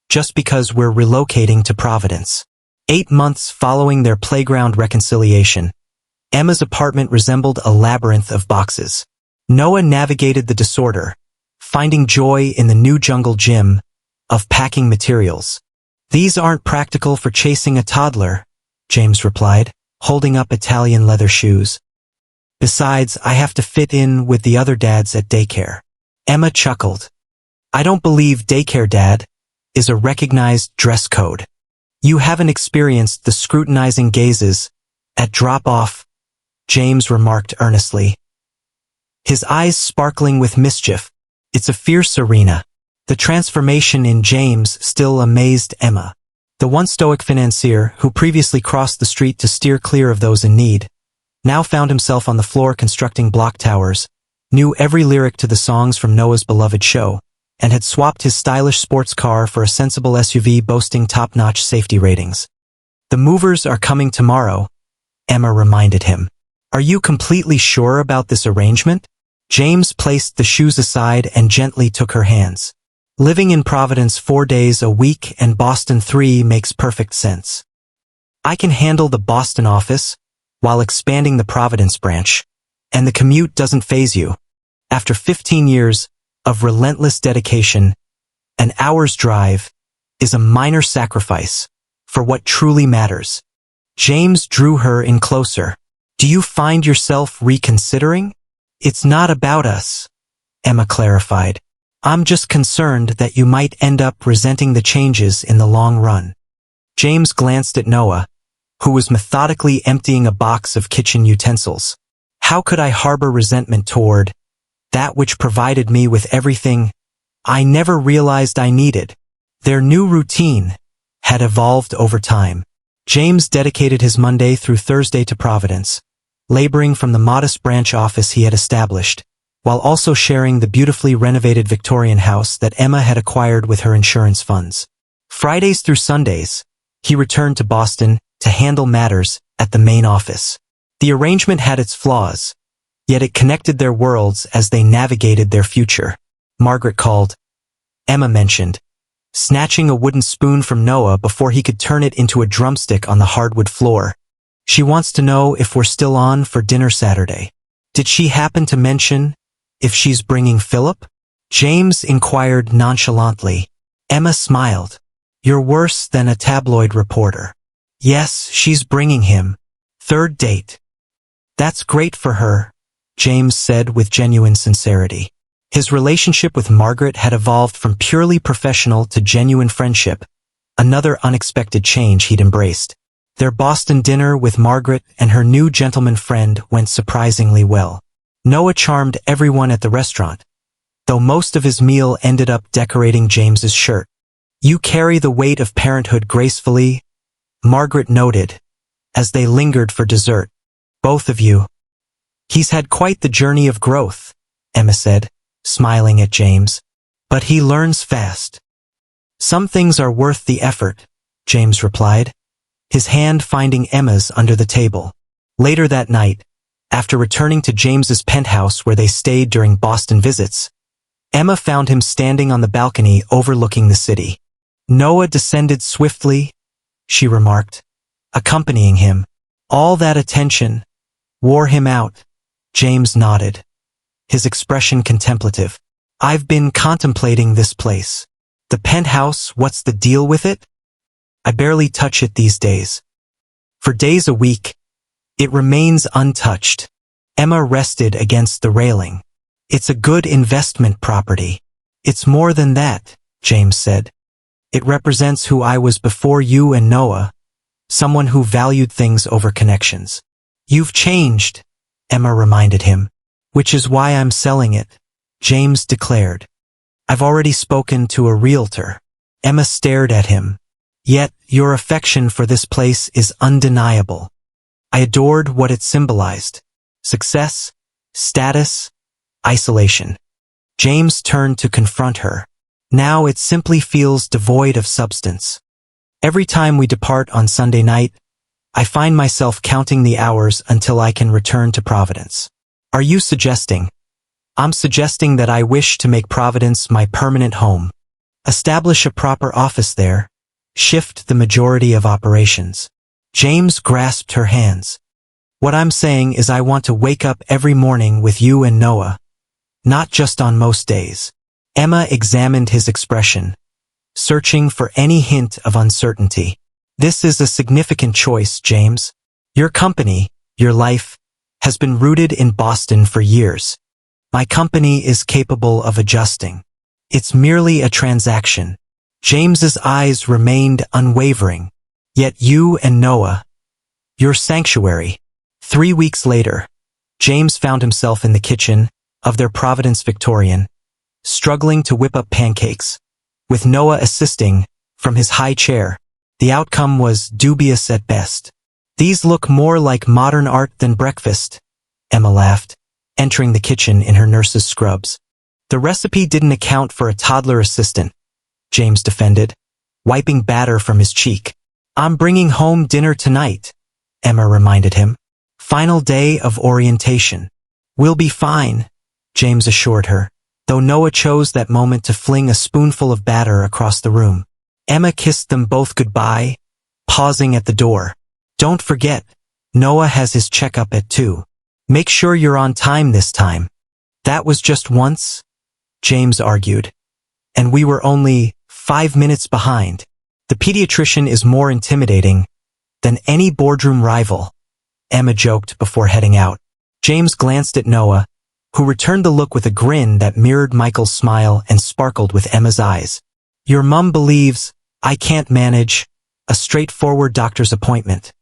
just because we're relocating to Providence. 8 months following their playground reconciliation, Emma's apartment resembled a labyrinth of boxes. Noah navigated the disorder, finding joy in the new jungle gym of packing materials. These aren't practical for chasing a toddler, James replied, holding up Italian leather shoes. Besides, I have to fit in with the other dads at daycare. Emma chuckled. I don't believe daycare dad is a recognized dress code. You haven't experienced the scrutinizing gazes at drop-off, James remarked earnestly, his eyes sparkling with mischief. It's a fierce arena. The transformation in James still amazed Emma. The once stoic financier, who previously crossed the street to steer clear of those in need, now found himself on the floor constructing block towers, knew every lyric to the songs from Noah's beloved show, and had swapped his stylish sports car for a sensible SUV boasting top-notch safety ratings. The movers are coming tomorrow, Emma reminded him. Are you completely sure about this arrangement? James placed the shoes aside and gently took her hands. Living in Providence 4 days a week and Boston 3 makes perfect sense. I can handle the Boston office, while expanding the Providence branch, and the commute doesn't faze you. After 15 years of relentless dedication, an hour's drive is a minor sacrifice for what truly matters. James drew her in closer. Do you find yourself reconsidering? It's not about us, Emma clarified. I'm just concerned that you might end up resenting the changes in the long run. James glanced at Noah, who was methodically emptying a box of kitchen utensils. How could I harbor resentment toward that which provided me with everything I never realized I needed? Their new routine had evolved over time. James dedicated his Monday through Thursday to Providence, laboring from the modest branch office he had established, while also sharing the beautifully renovated Victorian house that Emma had acquired with her insurance funds. Fridays through Sundays, he returned to Boston to handle matters at the main office. The arrangement had its flaws, yet it connected their worlds as they navigated their future. Margaret called, Emma mentioned, snatching a wooden spoon from Noah before he could turn it into a drumstick on the hardwood floor. She wants to know if we're still on for dinner Saturday. Did she happen to mention if she's bringing Philip? James inquired nonchalantly. Emma smiled. You're worse than a tabloid reporter. Yes, she's bringing him. Third date. That's great for her, James said with genuine sincerity. His relationship with Margaret had evolved from purely professional to genuine friendship, another unexpected change he'd embraced. Their Boston dinner with Margaret and her new gentleman friend went surprisingly well. Noah charmed everyone at the restaurant, though most of his meal ended up decorating James's shirt. You carry the weight of parenthood gracefully, Margaret noted, as they lingered for dessert. Both of you. He's had quite the journey of growth, Emma said, smiling at James. But he learns fast. Some things are worth the effort, James replied, his hand finding Emma's under the table. Later that night, after returning to James's penthouse where they stayed during Boston visits, Emma found him standing on the balcony overlooking the city. Noah descended swiftly, she remarked, accompanying him. All that attention wore him out. James nodded, his expression contemplative. I've been contemplating this place. The penthouse, what's the deal with it? I barely touch it these days. For days a week, it remains untouched. Emma rested against the railing. It's a good investment property. It's more than that, James said. It represents who I was before you and Noah, someone who valued things over connections. You've changed, Emma reminded him, which is why I'm selling it, James declared. I've already spoken to a realtor. Emma stared at him. Yet, your affection for this place is undeniable. I adored what it symbolized. Success, status, isolation. James turned to confront her. Now it simply feels devoid of substance. Every time we depart on Sunday night, I find myself counting the hours until I can return to Providence. Are you suggesting? I'm suggesting that I wish to make Providence my permanent home. Establish a proper office there. Shift the majority of operations. James grasped her hands. What I'm saying is I want to wake up every morning with you and Noah. Not just on most days. Emma examined his expression, searching for any hint of uncertainty. This is a significant choice, James. Your company, your life, has been rooted in Boston for years. My company is capable of adjusting. It's merely a transaction. James's eyes remained unwavering. Yet you and Noah, your sanctuary. 3 weeks later, James found himself in the kitchen of their Providence Victorian, struggling to whip up pancakes, with Noah assisting from his high chair. The outcome was dubious at best. These look more like modern art than breakfast, Emma laughed, entering the kitchen in her nurse's scrubs. The recipe didn't account for a toddler assistant, James defended, wiping batter from his cheek. I'm bringing home dinner tonight, Emma reminded him. Final day of orientation. We'll be fine, James assured her, though Noah chose that moment to fling a spoonful of batter across the room. Emma kissed them both goodbye, pausing at the door. Don't forget, Noah has his checkup at 2. Make sure you're on time this time. That was just once, James argued. And we were only 5 minutes behind. The pediatrician is more intimidating than any boardroom rival, Emma joked before heading out. James glanced at Noah, who returned the look with a grin that mirrored Michael's smile and sparkled with Emma's eyes. Your mum believes I can't manage a straightforward doctor's appointment,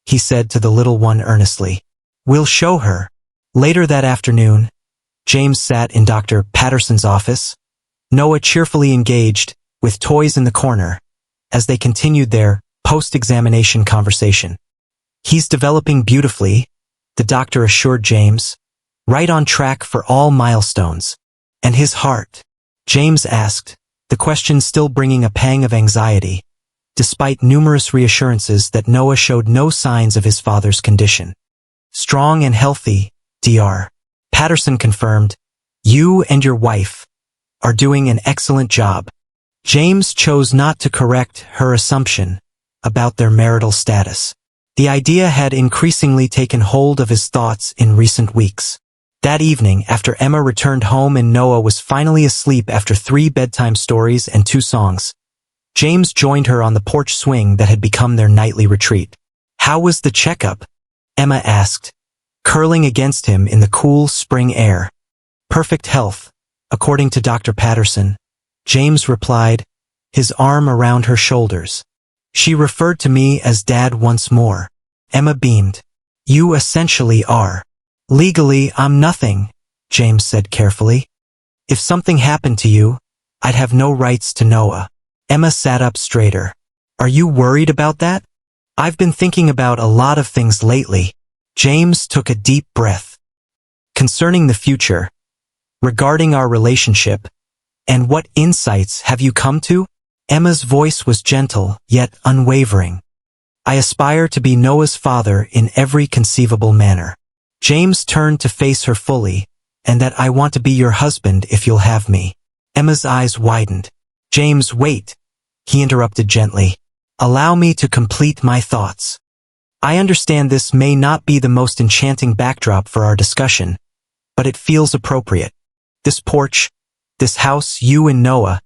he said to the little one earnestly. We'll show her. Later that afternoon, James sat in Dr. Patterson's office, Noah cheerfully engaged, with toys in the corner, as they continued their post-examination conversation. He's developing beautifully, the doctor assured James, right on track for all milestones. And his heart? James asked, the question still bringing a pang of anxiety, despite numerous reassurances that Noah showed no signs of his father's condition. Strong and healthy, Dr. Patterson confirmed. You and your wife are doing an excellent job. James chose not to correct her assumption about their marital status. The idea had increasingly taken hold of his thoughts in recent weeks. That evening, after Emma returned home and Noah was finally asleep after 3 bedtime stories and 2 songs, James joined her on the porch swing that had become their nightly retreat. How was the checkup? Emma asked, curling against him in the cool spring air. Perfect health, according to Dr. Patterson, James replied, his arm around her shoulders. She referred to me as Dad once more. Emma beamed. You essentially are. Legally, I'm nothing, James said carefully. If something happened to you, I'd have no rights to Noah. Emma sat up straighter. Are you worried about that? I've been thinking about a lot of things lately. James took a deep breath. Concerning the future, regarding our relationship, and what insights have you come to? Emma's voice was gentle, yet unwavering. I aspire to be Noah's father in every conceivable manner. James turned to face her fully, and that I want to be your husband if you'll have me. Emma's eyes widened. James, wait, he interrupted gently. Allow me to complete my thoughts. I understand this may not be the most enchanting backdrop for our discussion, but it feels appropriate. This porch, this house, you and Noah,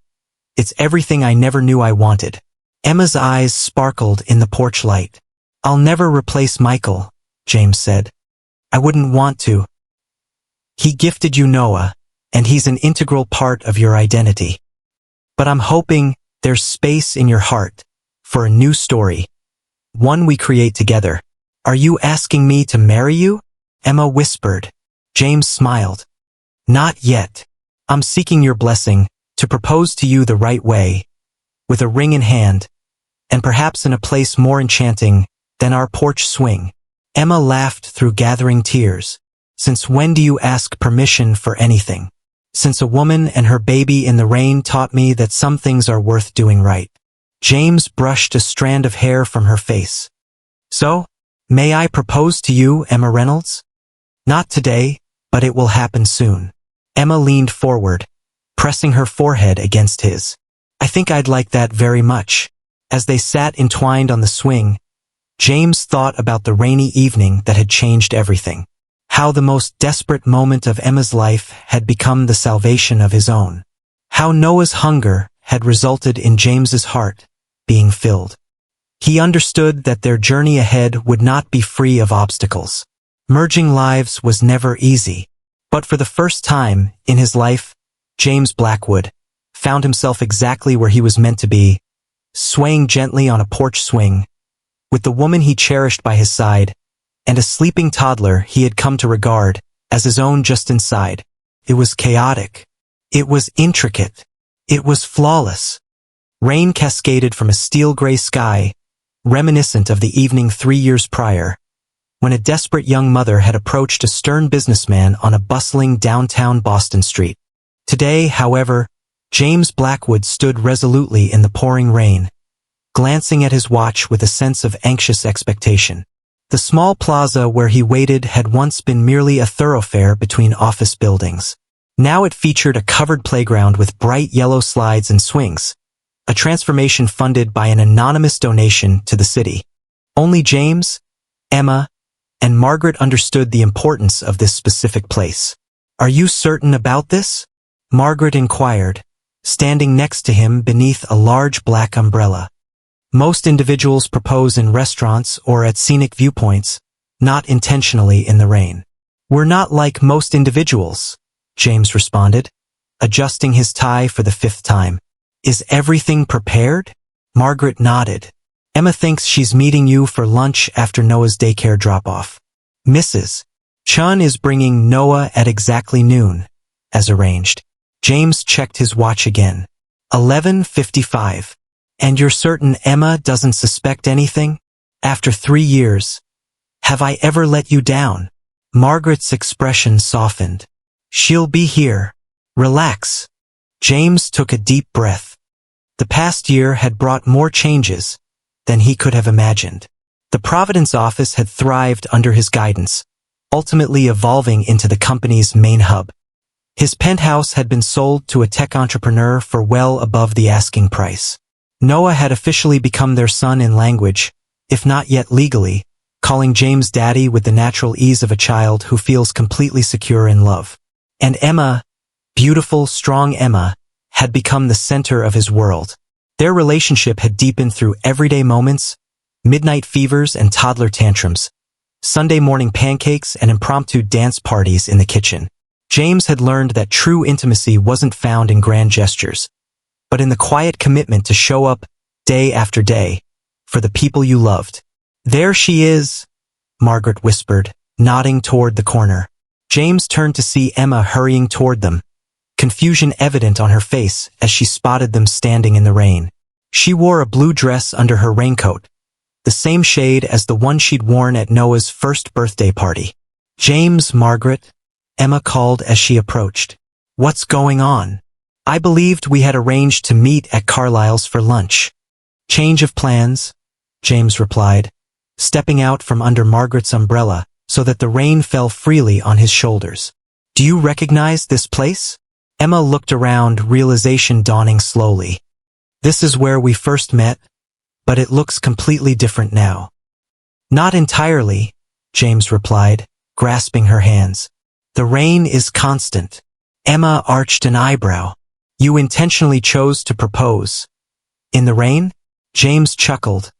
it's everything I never knew I wanted. Emma's eyes sparkled in the porch light. I'll never replace Michael, James said. I wouldn't want to. He gifted you Noah, and he's an integral part of your identity. But I'm hoping there's space in your heart for a new story, one we create together. Are you asking me to marry you? Emma whispered. James smiled. Not yet. I'm seeking your blessing to propose to you the right way, with a ring in hand, and perhaps in a place more enchanting than our porch swing. Emma laughed through gathering tears. Since when do you ask permission for anything? Since a woman and her baby in the rain taught me that some things are worth doing right. James brushed a strand of hair from her face. So, may I propose to you, Emma Reynolds? Not today, but it will happen soon. Emma leaned forward, pressing her forehead against his. I think I'd like that very much. As they sat entwined on the swing, James thought about the rainy evening that had changed everything. How the most desperate moment of Emma's life had become the salvation of his own. How Noah's hunger had resulted in James's heart being filled. He understood that their journey ahead would not be free of obstacles. Merging lives was never easy. But for the first time in his life, James Blackwood found himself exactly where he was meant to be, swaying gently on a porch swing, with the woman he cherished by his side, and a sleeping toddler he had come to regard as his own just inside. It was chaotic. It was intricate. It was flawless. Rain cascaded from a steel-gray sky, reminiscent of the evening 3 years prior, when a desperate young mother had approached a stern businessman on a bustling downtown Boston street. Today, however, James Blackwood stood resolutely in the pouring rain, glancing at his watch with a sense of anxious expectation. The small plaza where he waited had once been merely a thoroughfare between office buildings. Now it featured a covered playground with bright yellow slides and swings, a transformation funded by an anonymous donation to the city. Only James, Emma, and Margaret understood the importance of this specific place. "Are you certain about this?" Margaret inquired, standing next to him beneath a large black umbrella. "Most individuals propose in restaurants or at scenic viewpoints, not intentionally in the rain." "We're not like most individuals," James responded, adjusting his tie for the 5th time. "Is everything prepared?" Margaret nodded. "Emma thinks she's meeting you for lunch after Noah's daycare drop-off. Mrs. Chun is bringing Noah at exactly noon, as arranged." James checked his watch again. 11:55. "And you're certain Emma doesn't suspect anything? After 3 years. Have I ever let you down?" Margaret's expression softened. "She'll be here. Relax." James took a deep breath. The past year had brought more changes than he could have imagined. The Providence office had thrived under his guidance, ultimately evolving into the company's main hub. His penthouse had been sold to a tech entrepreneur for well above the asking price. Noah had officially become their son in language, if not yet legally, calling James daddy with the natural ease of a child who feels completely secure in love. And Emma, beautiful, strong Emma, had become the center of his world. Their relationship had deepened through everyday moments, midnight fevers and toddler tantrums, Sunday morning pancakes and impromptu dance parties in the kitchen. James had learned that true intimacy wasn't found in grand gestures, but in the quiet commitment to show up day after day for the people you loved. "There she is," Margaret whispered, nodding toward the corner. James turned to see Emma hurrying toward them, confusion evident on her face as she spotted them standing in the rain. She wore a blue dress under her raincoat, the same shade as the one she'd worn at Noah's first birthday party. "James, Margaret," Emma called as she approached. "What's going on?" "I believed we had arranged to meet at Carlisle's for lunch." "Change of plans," James replied, stepping out from under Margaret's umbrella so that the rain fell freely on his shoulders. "Do you recognize this place?" Emma looked around, realization dawning slowly. "This is where we first met, but it looks completely different now." "Not entirely," James replied, grasping her hands. "The rain is constant." Emma arched an eyebrow. "You intentionally chose to propose in the rain?" James chuckled,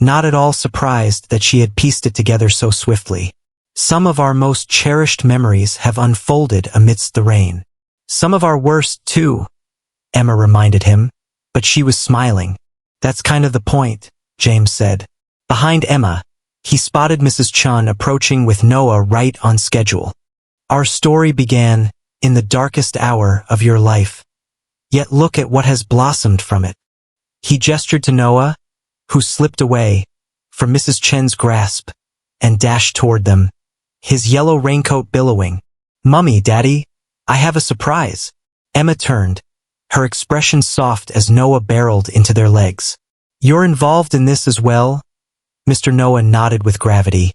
not at all surprised that she had pieced it together so swiftly. "Some of our most cherished memories have unfolded amidst the rain. Some of our worst, too," Emma reminded him, but she was smiling. "That's kind of the point," James said. Behind Emma, he spotted Mrs. Chun approaching with Noah right on schedule. "Our story began in the darkest hour of your life. Yet look at what has blossomed from it." He gestured to Noah, who slipped away from Mrs. Chen's grasp and dashed toward them, his yellow raincoat billowing. "Mummy, Daddy, I have a surprise." Emma turned, her expression soft as Noah barreled into their legs. "You're involved in this as well?" Mr. Noah nodded with gravity,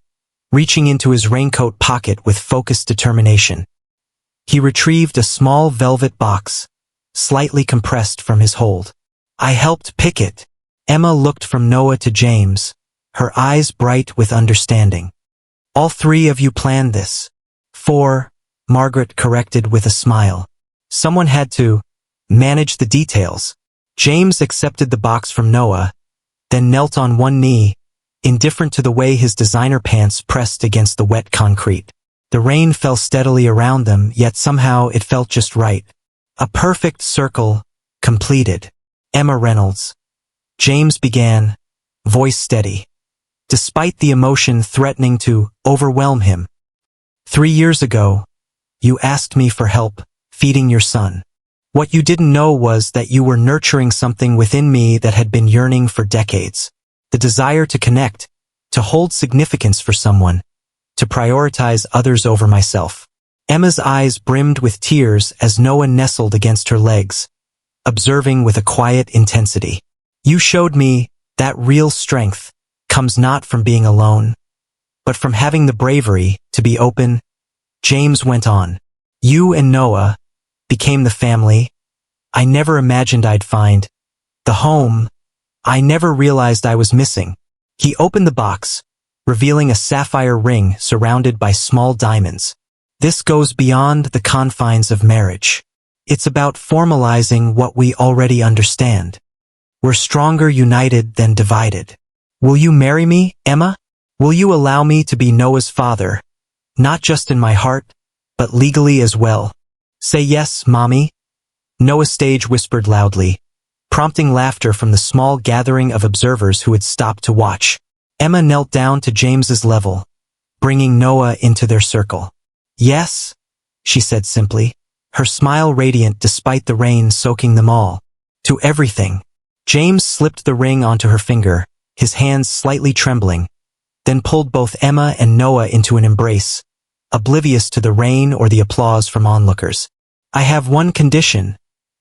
reaching into his raincoat pocket with focused determination. He retrieved a small velvet box, slightly compressed from his hold. "I helped pick it." Emma looked from Noah to James, her eyes bright with understanding. "All 3 of you planned this?" 4, Margaret corrected with a smile. "Someone had to manage the details." James accepted the box from Noah, then knelt on one knee, indifferent to the way his designer pants pressed against the wet concrete. The rain fell steadily around them, yet somehow it felt just right. A perfect circle, completed. "Emma Reynolds," James began, voice steady, despite the emotion threatening to overwhelm him. 3 years ago, you asked me for help feeding your son. What you didn't know was that you were nurturing something within me that had been yearning for decades. The desire to connect, to hold significance for someone, to prioritize others over myself. Emma's eyes brimmed with tears as Noah nestled against her legs, observing with a quiet intensity. "You showed me that real strength comes not from being alone, but from having the bravery to be open." James went on. "You and Noah became the family I never imagined I'd find, the home I never realized I was missing." He opened the box, revealing a sapphire ring surrounded by small diamonds. This goes beyond the confines of marriage. It's about formalizing what we already understand. We're stronger united than divided. Will you marry me, Emma? Will you allow me to be Noah's father, not just in my heart, but legally as well? Say yes, Mommy. Noah Stage whispered loudly, prompting laughter from the small gathering of observers who had stopped to watch. Emma knelt down to James's level, bringing Noah into their circle. Yes, she said simply, her smile radiant despite the rain soaking them all. To everything. James slipped the ring onto her finger, his hands slightly trembling, then pulled both Emma and Noah into an embrace, oblivious to the rain or the applause from onlookers. I have one condition,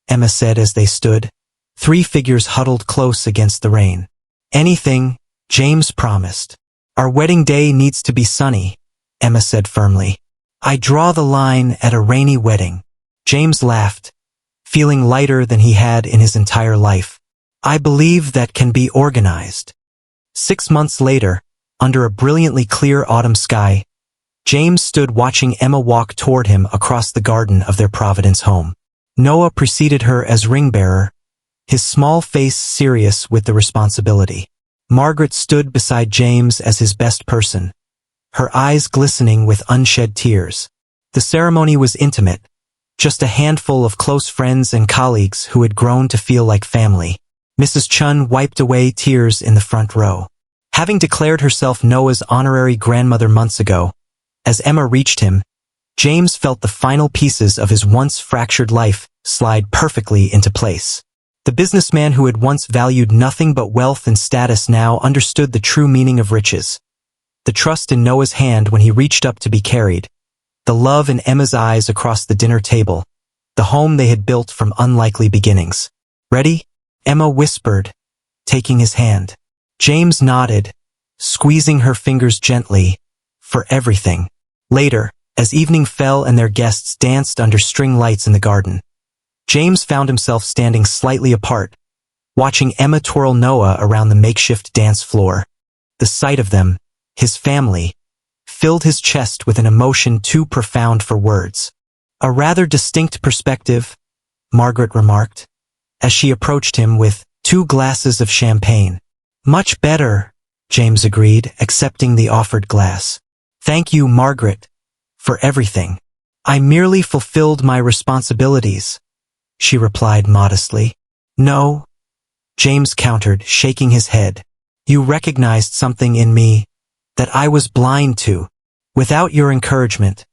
Emma said as they stood, three figures huddled close against the rain. Anything, James promised. Our wedding day needs to be sunny, Emma said firmly. I draw the line at a rainy wedding. James laughed, feeling lighter than he had in his entire life. I believe that can be organized. 6 months later, under a brilliantly clear autumn sky, James stood watching Emma walk toward him across the garden of their Providence home. Noah preceded her as ring-bearer, his small face serious with the responsibility. Margaret stood beside James as his best person, her eyes glistening with unshed tears. The ceremony was intimate, just a handful of close friends and colleagues who had grown to feel like family. Mrs. Chun wiped away tears in the front row. Having declared herself Noah's honorary grandmother months ago, as Emma reached him, James felt the final pieces of his once fractured life slide perfectly into place. The businessman who had once valued nothing but wealth and status now understood the true meaning of riches. The trust in Noah's hand when he reached up to be carried, the love in Emma's eyes across the dinner table, the home they had built from unlikely beginnings. Ready? Emma whispered, taking his hand. James nodded, squeezing her fingers gently, for everything. Later, as evening fell and their guests danced under string lights in the garden, James found himself standing slightly apart, watching Emma twirl Noah around the makeshift dance floor. The sight of them, his family, filled his chest with an emotion too profound for words. A rather distinct perspective, Margaret remarked, as she approached him with 2 glasses of champagne. Much better, James agreed, accepting the offered glass. Thank you, Margaret, for everything. I merely fulfilled my responsibilities, she replied modestly. No, James countered, shaking his head. You recognized something in me that I was blind to. Without your encouragement,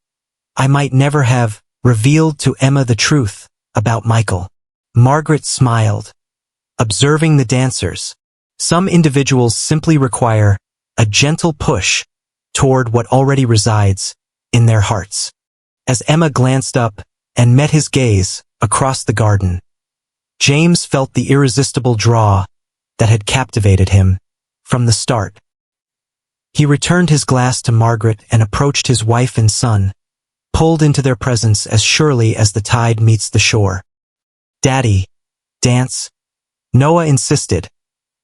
I might never have revealed to Emma the truth about Michael. Margaret smiled, observing the dancers. Some individuals simply require a gentle push toward what already resides in their hearts. As Emma glanced up and met his gaze across the garden, James felt the irresistible draw that had captivated him from the start. He returned his glass to Margaret and approached his wife and son, pulled into their presence as surely as the tide meets the shore. Daddy, dance, Noah insisted,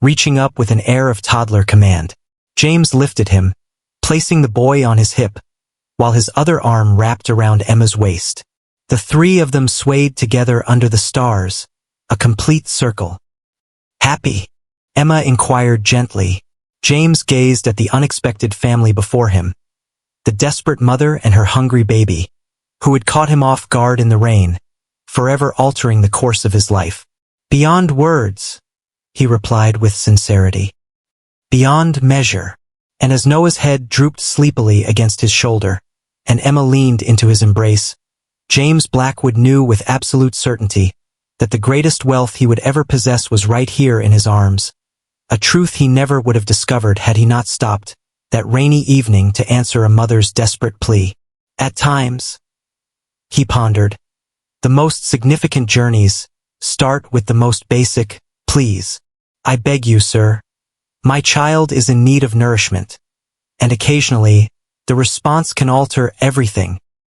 reaching up with an air of toddler command. James lifted him, placing the boy on his hip, while his other arm wrapped around Emma's waist. The 3 of them swayed together under the stars, a complete circle. Happy? Emma inquired gently. James gazed at the unexpected family before him, the desperate mother and her hungry baby, who had caught him off guard in the rain, forever altering the course of his life. Beyond words, he replied with sincerity. Beyond measure. And as Noah's head drooped sleepily against his shoulder, and Emma leaned into his embrace, James Blackwood knew with absolute certainty that the greatest wealth he would ever possess was right here in his arms, a truth he never would have discovered had he not stopped that rainy evening to answer a mother's desperate plea. At times, he pondered, the most significant journeys start with the most basic, please. I beg you, sir. My child is in need of nourishment. And occasionally, the response can alter everything.